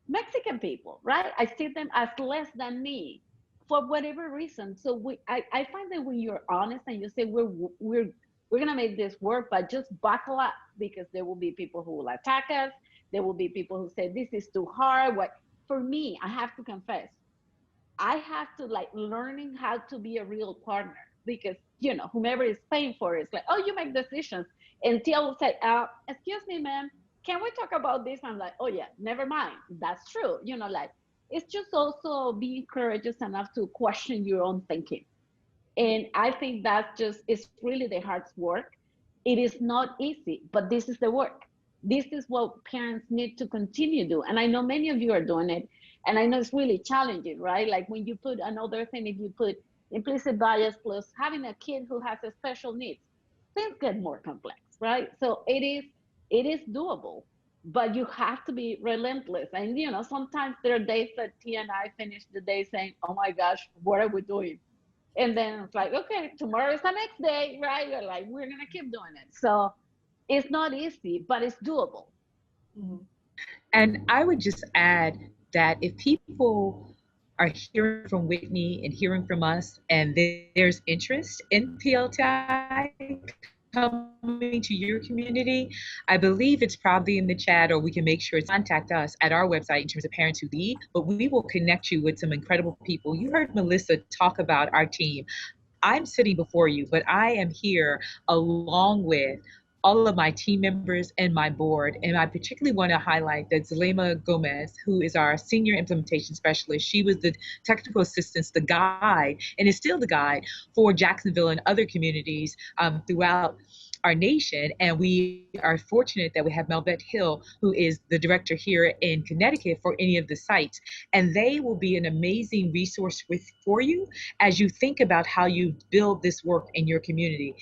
Mexican people, right? I see them as less than me for whatever reason. So I find that when you're honest and you say, we're gonna make this work, but just buckle up, because there will be people who will attack us. There will be people who say, this is too hard. For me, I have to confess, I have to, like, learning how to be a real partner, because, whomever is paying for it is like, oh, you make decisions. And Tia will say, excuse me, ma'am, can we talk about this? I'm like, oh yeah, never mind. That's true. Like, it's just also being courageous enough to question your own thinking. And I think that's just, it's really the hardest work. It is not easy, but this is the work. This is what parents need to continue to do. And I know many of you are doing it. And I know it's really challenging, right? Like when you put another thing, if you put implicit bias plus having a kid who has a special needs, things get more complex, right? So it is doable, but you have to be relentless. And you know, sometimes there are days that Tia and I finish the day saying, "Oh my gosh, what are we doing?" And then it's like, okay, tomorrow is the next day, right? You're like, we're gonna keep doing it. So it's not easy, but it's doable. Mm-hmm. And I would just add that if people are hearing from Whitney and hearing from us, and there's interest in PLTI coming to your community, I believe it's probably in the chat, or we can make sure to contact us at our website in terms of Parents Who Lead, but we will connect you with some incredible people. You heard Melissa talk about our team. I'm sitting before you, but I am here along with all of my team members and my board. And I particularly want to highlight that Zulema Gomez, who is our senior implementation specialist, she was the technical assistance, the guide, and is still the guide for Jacksonville and other communities throughout our nation. And we are fortunate that we have Melvette Hill, who is the director here in Connecticut for any of the sites. And they will be an amazing resource for you as you think about how you build this work in your community.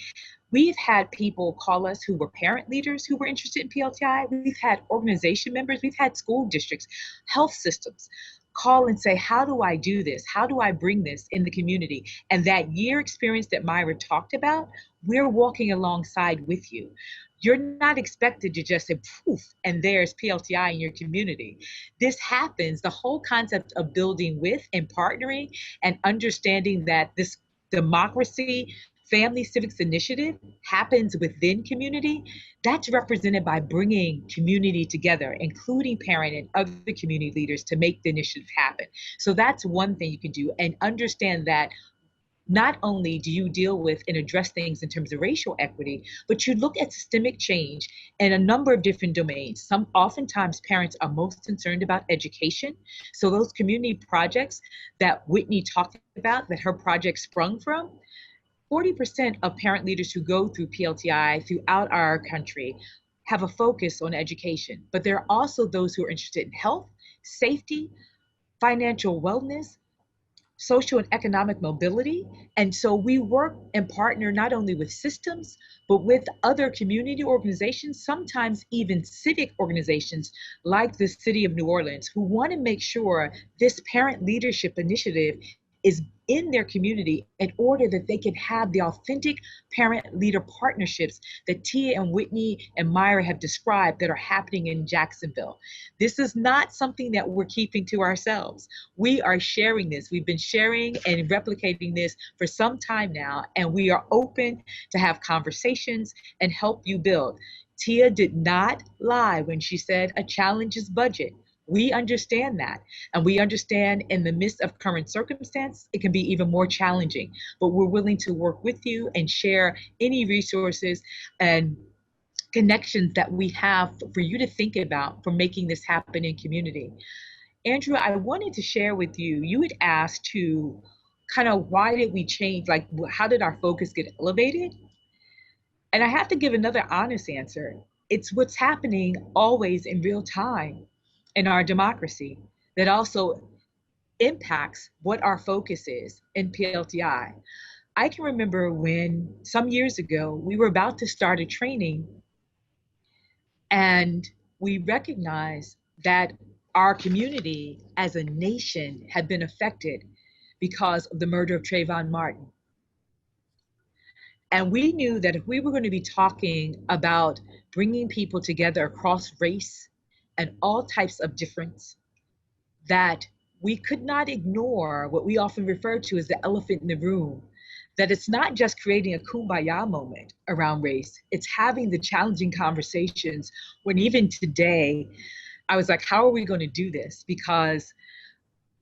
We've had people call us who were parent leaders who were interested in PLTI. We've had organization members, we've had school districts, health systems call and say, how do I do this? How do I bring this in the community? And that year experience that Myra talked about, we're walking alongside with you. You're not expected to just say, poof, and there's PLTI in your community. This happens, the whole concept of building with and partnering and understanding that this democracy, family civics initiative happens within community. That's represented by bringing community together, including parent and other community leaders, to make the initiative happen. So that's one thing you can do, and understand that not only do you deal with and address things in terms of racial equity, but you look at systemic change in a number of different domains. Oftentimes parents are most concerned about education. So those community projects that Whitney talked about, that her project sprung from, 40% of parent leaders who go through PLTI throughout our country have a focus on education, but there are also those who are interested in health, safety, financial wellness, social and economic mobility. And so we work and partner not only with systems, but with other community organizations, sometimes even civic organizations like the City of New Orleans, who want to make sure this parent leadership initiative is in their community in order that they can have the authentic parent leader partnerships that Tia and Whitney and Myra have described that are happening in Jacksonville. This is not something that we're keeping to ourselves. We are sharing this. We've been sharing and replicating this for some time now, and we are open to have conversations and help you build. Tia did not lie when she said a challenge is budget. We understand that, and we understand in the midst of current circumstance, it can be even more challenging, but we're willing to work with you and share any resources and connections that we have for you to think about for making this happen in community. Andrew, I wanted to share with you, you had asked to kind of why did we change, like how did our focus get elevated? And I have to give another honest answer. It's what's happening always in real time in our democracy that also impacts what our focus is in PLTI. I can remember when some years ago, we were about to start a training and we recognized that our community as a nation had been affected because of the murder of Trayvon Martin. And we knew that if we were going to be talking about bringing people together across race and all types of difference, that we could not ignore what we often refer to as the elephant in the room, that it's not just creating a kumbaya moment around race, it's having the challenging conversations when even today, I was like, how are we going to do this? Because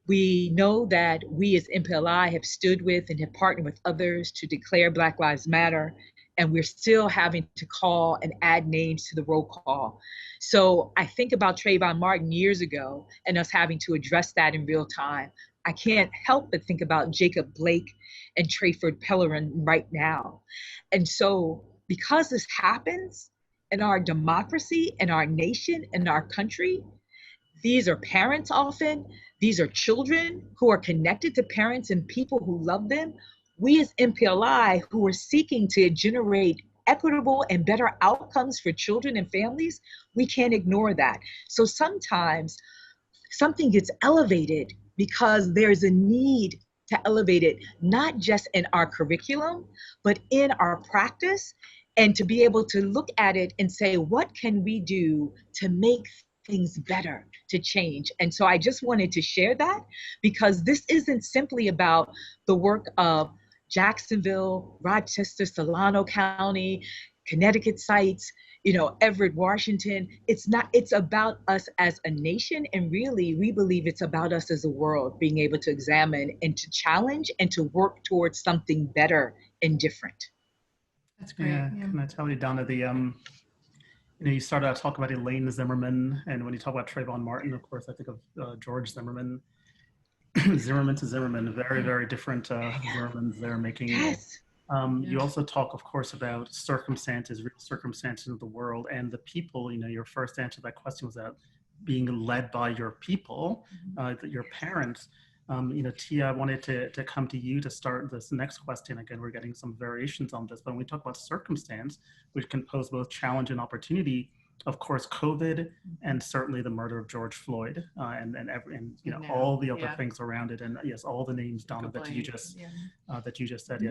we know that we as MPLI have stood with and have partnered with others to declare Black Lives Matter. and we're still having to call and add names to the roll call. So I think about Trayvon Martin years ago and us having to address that in real time. I can't help but think about Jacob Blake and Trayford Pellerin right now. And so because this happens in our democracy, in our nation, in our country, these are parents often, these are children who are connected to parents and people who love them. We as MPLI who are seeking to generate equitable and better outcomes for children and families, we can't ignore that. So sometimes something gets elevated because there's a need to elevate it, not just in our curriculum, but in our practice, and to be able to look at it and say, what can we do to make things better, to change? And so I just wanted to share that, because this isn't simply about the work of Jacksonville, Rochester, Solano County, Connecticut sites, Everett, Washington. It's not, it's about us as a nation. And really, we believe it's about us as a world, being able to examine and to challenge and to work towards something better and different. That's great. Yeah. Can I tell you, Donna, you started out talking about Elaine Zimmerman, and when you talk about Trayvon Martin, of course, I think of George Zimmerman. Zimmerman to Zimmerman, very, very different Zimmermans they're making. Yes. You also talk, of course, about circumstances, real circumstances of the world, and the people. Your first answer to that question was that being led by your people, your parents. Tia, I wanted to come to you to start this next question. Again, we're getting some variations on this, but when we talk about circumstance, which can pose both challenge and opportunity, of course, COVID and certainly the murder of George Floyd and all the other things around it, and yes, all the names, Donna, that you just said,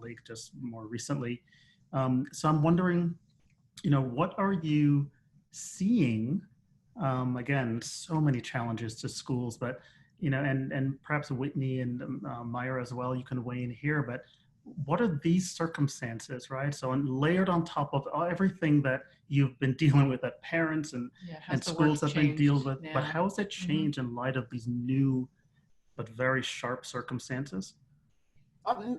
Lake just more recently. So I'm wondering, what are you seeing? Again, so many challenges to schools, but and perhaps Whitney and Myra as well, you can weigh in here, but what are these circumstances, right? So, and layered on top of everything that you've been dealing with, that parents and schools have been dealing with, but how has it changed in light of these new but very sharp circumstances?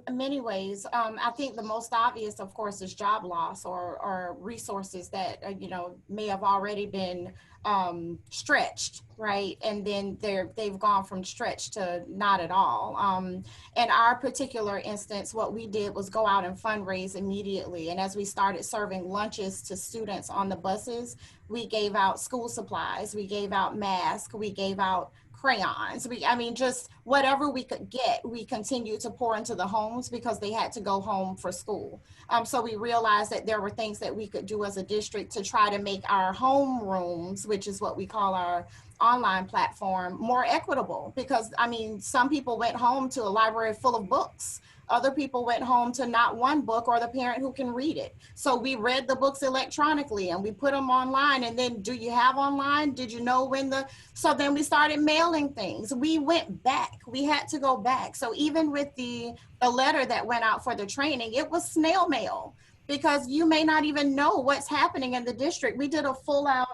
In many ways. I think the most obvious, of course, is job loss or resources that, may have already been stretched, right? And then they've gone from stretched to not at all. In our particular instance, what we did was go out and fundraise immediately. And as we started serving lunches to students on the buses, we gave out school supplies, we gave out masks, we gave out crayons. Just whatever we could get, we continued to pour into the homes because they had to go home for school. So we realized that there were things that we could do as a district to try to make our home rooms, which is what we call our online platform, more equitable. Because some people went home to a library full of books. Other people went home to not one book or the parent who can read it. So we read the books electronically and we put them online. And then, do you have online? Did you know when so then we started mailing things. We went back, we had to go back. So even with the letter that went out for the training, it was snail mail, because you may not even know what's happening in the district. We did a full out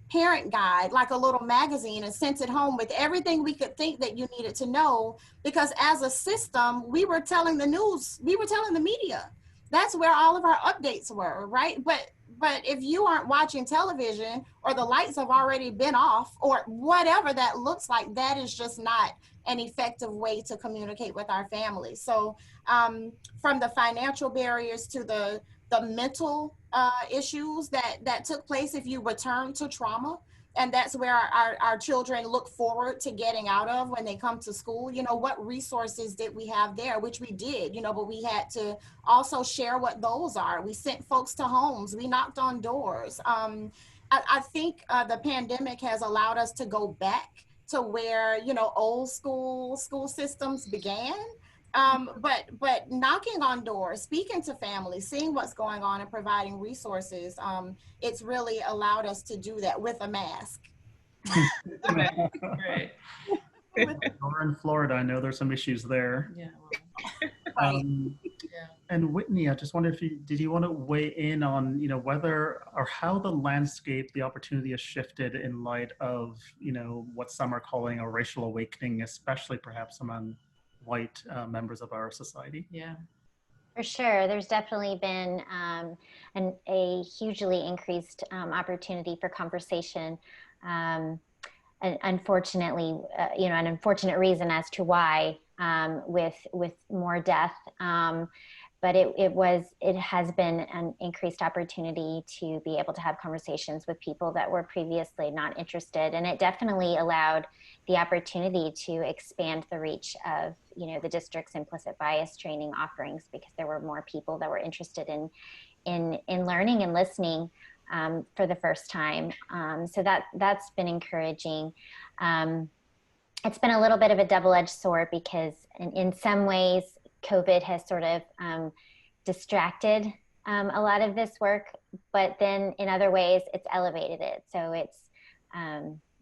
parent guide, like a little magazine, and sent it home with everything we could think that you needed to know, because as a system, we were telling the news, we were telling the media. That's where all of our updates were, right? But if you aren't watching television, or the lights have already been off, or whatever that looks like, that is just not an effective way to communicate with our families. So from the financial barriers to the mental issues that took place if you return to trauma. And that's where our children look forward to getting out of when they come to school. What resources did we have there? Which we did, but we had to also share what those are. We sent folks to homes. We knocked on doors. I think the pandemic has allowed us to go back to where, old school systems began. But knocking on doors, speaking to families, seeing what's going on and providing resources, it's really allowed us to do that with a mask. Right. We're in Florida. I know there's some issues there. Yeah. Right. And Whitney, I just wondered did you want to weigh in on, whether or how the landscape, the opportunity has shifted in light of, what some are calling a racial awakening, especially perhaps among white members of our society? Yeah. For sure. There's definitely been a hugely increased opportunity for conversation. And unfortunately, an unfortunate reason as to why with more death. But it has been an increased opportunity to be able to have conversations with people that were previously not interested. And it definitely allowed the opportunity to expand the reach of, the district's implicit bias training offerings, because there were more people that were interested in learning and listening for the first time. So that's been encouraging. It's been a little bit of a double-edged sword, because in some ways, COVID has sort of distracted a lot of this work, but then in other ways, it's elevated it. So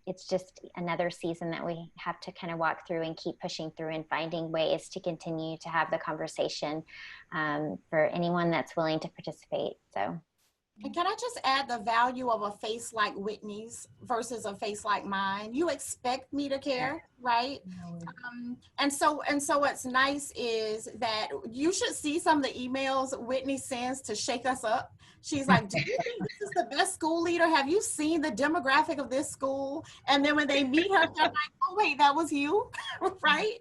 it's just another season that we have to kind of walk through and keep pushing through and finding ways to continue to have the conversation for anyone that's willing to participate. So. And can I just add the value of a face like Whitney's versus a face like mine? You expect me to care, right? And so what's nice is that you should see some of the emails Whitney sends to shake us up. She's like, do you think this is the best school leader? Have you seen the demographic of this school? And then when they meet her, they're like, oh wait, that was you, right?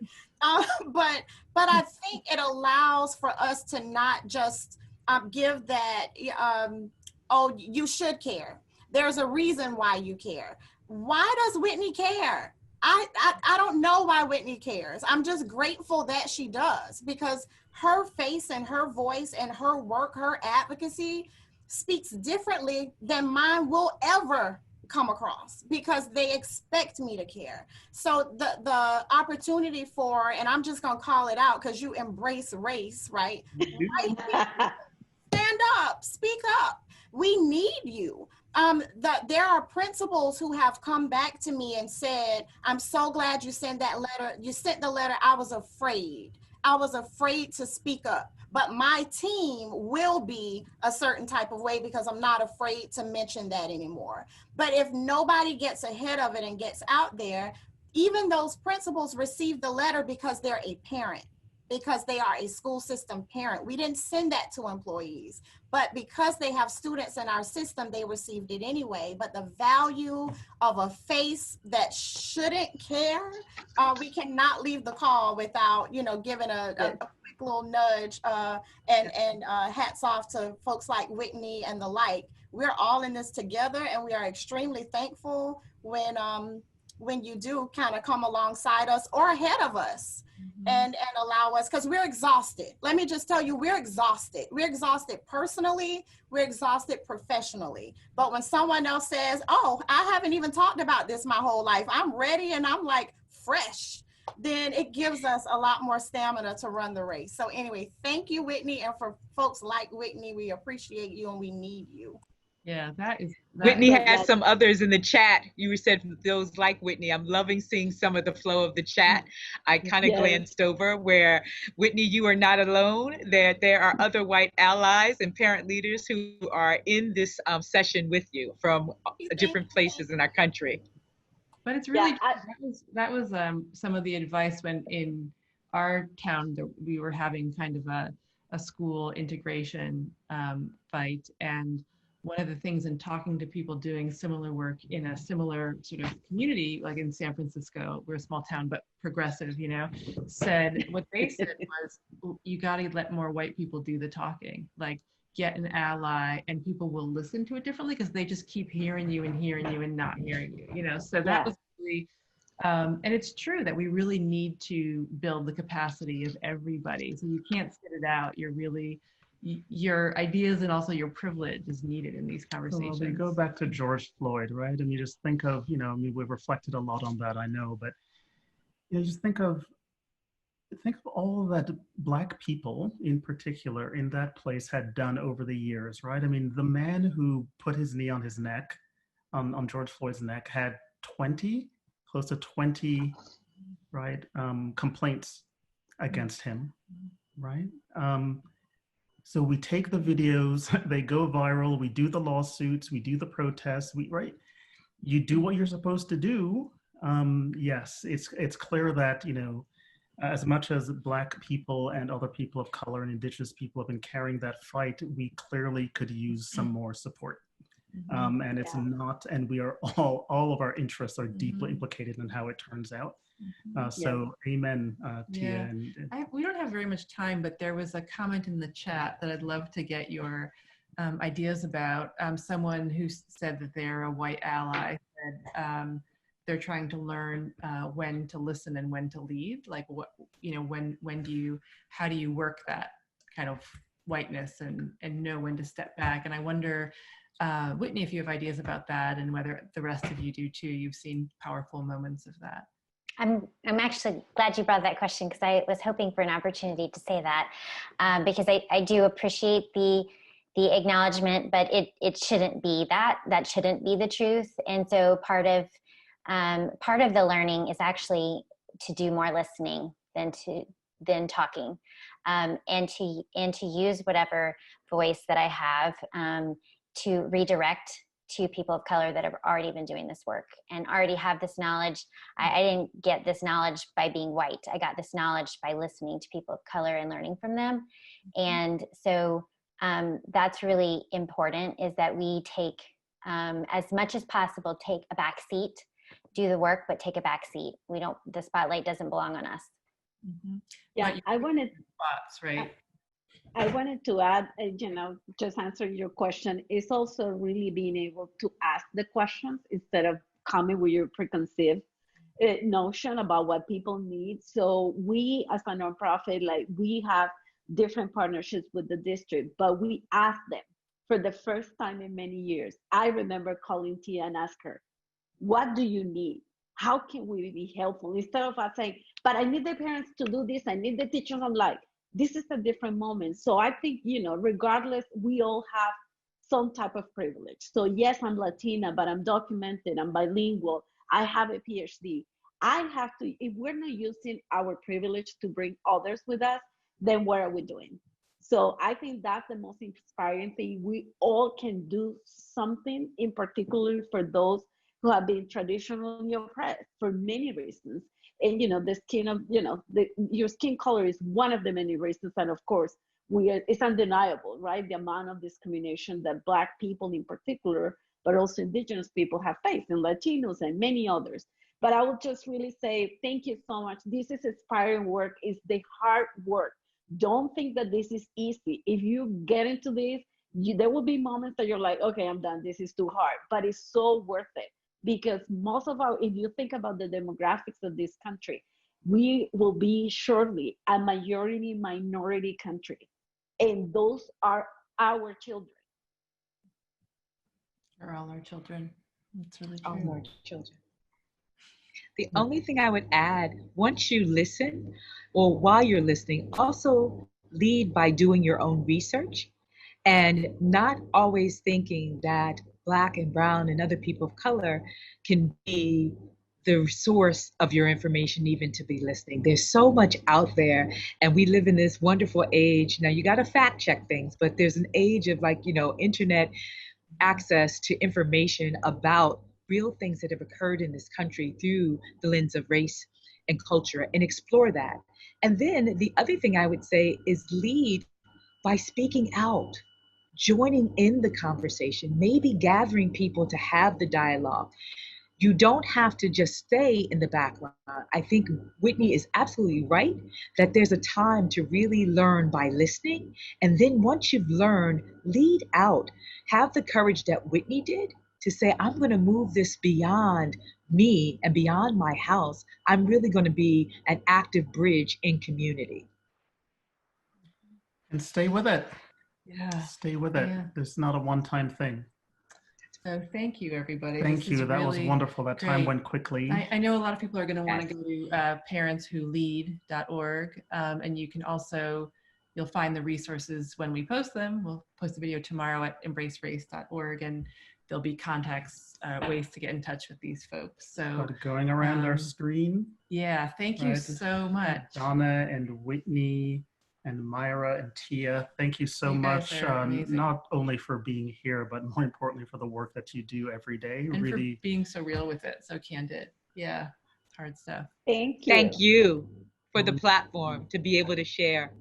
But I think it allows for us to not just give that, oh, you should care. There's a reason why you care. Why does Whitney care? I don't know why Whitney cares. I'm just grateful that she does, because her face and her voice and her work, her advocacy speaks differently than mine will ever come across, because they expect me to care. So the opportunity for, and I'm just gonna call it out because you embrace race, right? Stand up, speak up. We need you. There are principals who have come back to me and said, I'm so glad you sent that letter. You sent the letter. I was afraid. I was afraid to speak up, but my team will be a certain type of way because I'm not afraid to mention that anymore. But if nobody gets ahead of it and gets out there, even those principals receive the letter because they're a parent, because they are a school system parent. We didn't send that to employees, but because they have students in our system, they received it anyway. But the value of a face that shouldn't care, we cannot leave the call without, giving a quick little nudge and hats off to folks like Whitney and the like. We're all in this together, and we are extremely thankful when you do kind of come alongside us or ahead of us. And allow us, because we're exhausted. Let me just tell you, we're exhausted. We're exhausted personally, we're exhausted professionally. But when someone else says, oh, I haven't even talked about this my whole life, I'm ready and I'm like fresh, then it gives us a lot more stamina to run the race. So anyway, thank you, Whitney. And for folks like Whitney, we appreciate you and we need you. Yeah, Whitney has some others in the chat. You said those like Whitney. I'm loving seeing some of the flow of the chat. I kind of glanced over where, Whitney, you are not alone. There are other white allies and parent leaders who are in this session with you from different places in our country. But it's really, that was some of the advice when in our town that we were having kind of a school integration fight. And one of the things in talking to people doing similar work in a similar sort of community, like in San Francisco, we're a small town, but progressive, said, what they said was, you got to let more white people do the talking, like get an ally, and people will listen to it differently because they just keep hearing you and not hearing you, so that was really, and it's true that we really need to build the capacity of everybody. So you can't sit it out. Your ideas and also your privilege is needed in these conversations. Well, we go back to George Floyd, right? And you just think of, we've reflected a lot on that, I know, but just think of all that Black people in particular in that place had done over the years, right? I mean, the man who put his knee on his neck, on George Floyd's neck, had close to 20, right, complaints against him, right? So we take the videos, they go viral, we do the lawsuits, we do the protests, right? You do what you're supposed to do. Yes, it's clear that, As much as Black people and other people of color and Indigenous people have been carrying that fight, we clearly could use some more support. And it's not, and we are all of our interests are deeply implicated in how it turns out. So amen, Tia. We don't have very much time, but there was a comment in the chat that I'd love to get your ideas about. Someone who said that they're a white ally, said they're trying to learn when to listen and when to lead. Like what, when do you, how do you work that kind of whiteness and know when to step back? And I wonder, Whitney, if you have ideas about that and whether the rest of you do too. You've seen powerful moments of that. I'm actually glad you brought that question, because I was hoping for an opportunity to say that, because I do appreciate the acknowledgement, but it shouldn't be that shouldn't be the truth. And so part of the learning is actually to do more listening than talking, and to use whatever voice that I have to redirect to people of color that have already been doing this work and already have this knowledge. I didn't get this knowledge by being white. I got this knowledge by listening to people of color and learning from them. And so that's really important, is that we take, as much as possible, take a back seat, do the work, but take a back seat. The spotlight doesn't belong on us. Yeah, I wanted spots, right? I wanted to add, just answer your question, is also really being able to ask the questions instead of coming with your preconceived notion about what people need. So we, as a nonprofit, we have different partnerships with the district, but we ask them for the first time in many years. I remember calling Tia and ask her, what do you need? How can we be helpful? Instead of us saying, but I need the parents to do this, I need the teachers. I'm like, this is a different moment. So I think, regardless, we all have some type of privilege. So yes, I'm Latina, but I'm documented, I'm bilingual, I have a PhD. I have to, if we're not using our privilege to bring others with us, then what are we doing? So I think that's the most inspiring thing. We all can do something, in particular for those who have been traditionally oppressed for many reasons. And the skin of your skin color is one of the many reasons, and of course it's undeniable, right? The amount of discrimination that Black people in particular, but also Indigenous people have faced, and Latinos and many others. But I would just really say thank you so much. This is inspiring work. It's the hard work. Don't think that this is easy. If you get into this, there will be moments that you're like, okay, I'm done, this is too hard, but it's so worth it. Because if you think about the demographics of this country, we will be shortly a majority minority country. And those are our children. They're all our children. That's really true. All our children. The only thing I would add, once you listen, or while you're listening, also lead by doing your own research and not always thinking that Black and brown and other people of color can be the source of your information, even to be listening. There's so much out there, and we live in this wonderful age. Now, you got to fact check things, but there's an age of internet access to information about real things that have occurred in this country through the lens of race and culture, and explore that. And then the other thing I would say is lead by speaking out, joining in the conversation, maybe gathering people to have the dialogue. You don't have to just stay in the background. I think Whitney is absolutely right that there's a time to really learn by listening. And then once you've learned, lead out. Have the courage that Whitney did to say, I'm going to move this beyond me and beyond my house. I'm really going to be an active bridge in community. And stay with it. Yeah. Stay with it. Yeah. It's not a one-time thing. So thank you, everybody. Thank you. That was wonderful. That time went quickly. I know a lot of people are going to want to go to parentswholead.org. And you can also, you'll find the resources when we post them. We'll post a video tomorrow at EmbraceRace.org, and there'll be contacts, ways to get in touch with these folks. So going around our screen. Yeah, thank you so much. Donna and Whitney and Myra and Tia, thank you so much, not only for being here, but more importantly for the work that you do every day. And really for being so real with it, so candid. Yeah, hard stuff. Thank you. Thank you for the platform to be able to share.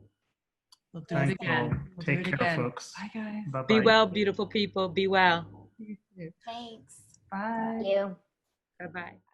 We'll do it again. We'll Take do it care, again. folks. Bye, guys. Bye-bye. Be well, beautiful people. Be well. You too. Thanks. Bye. Thank you. Bye-bye.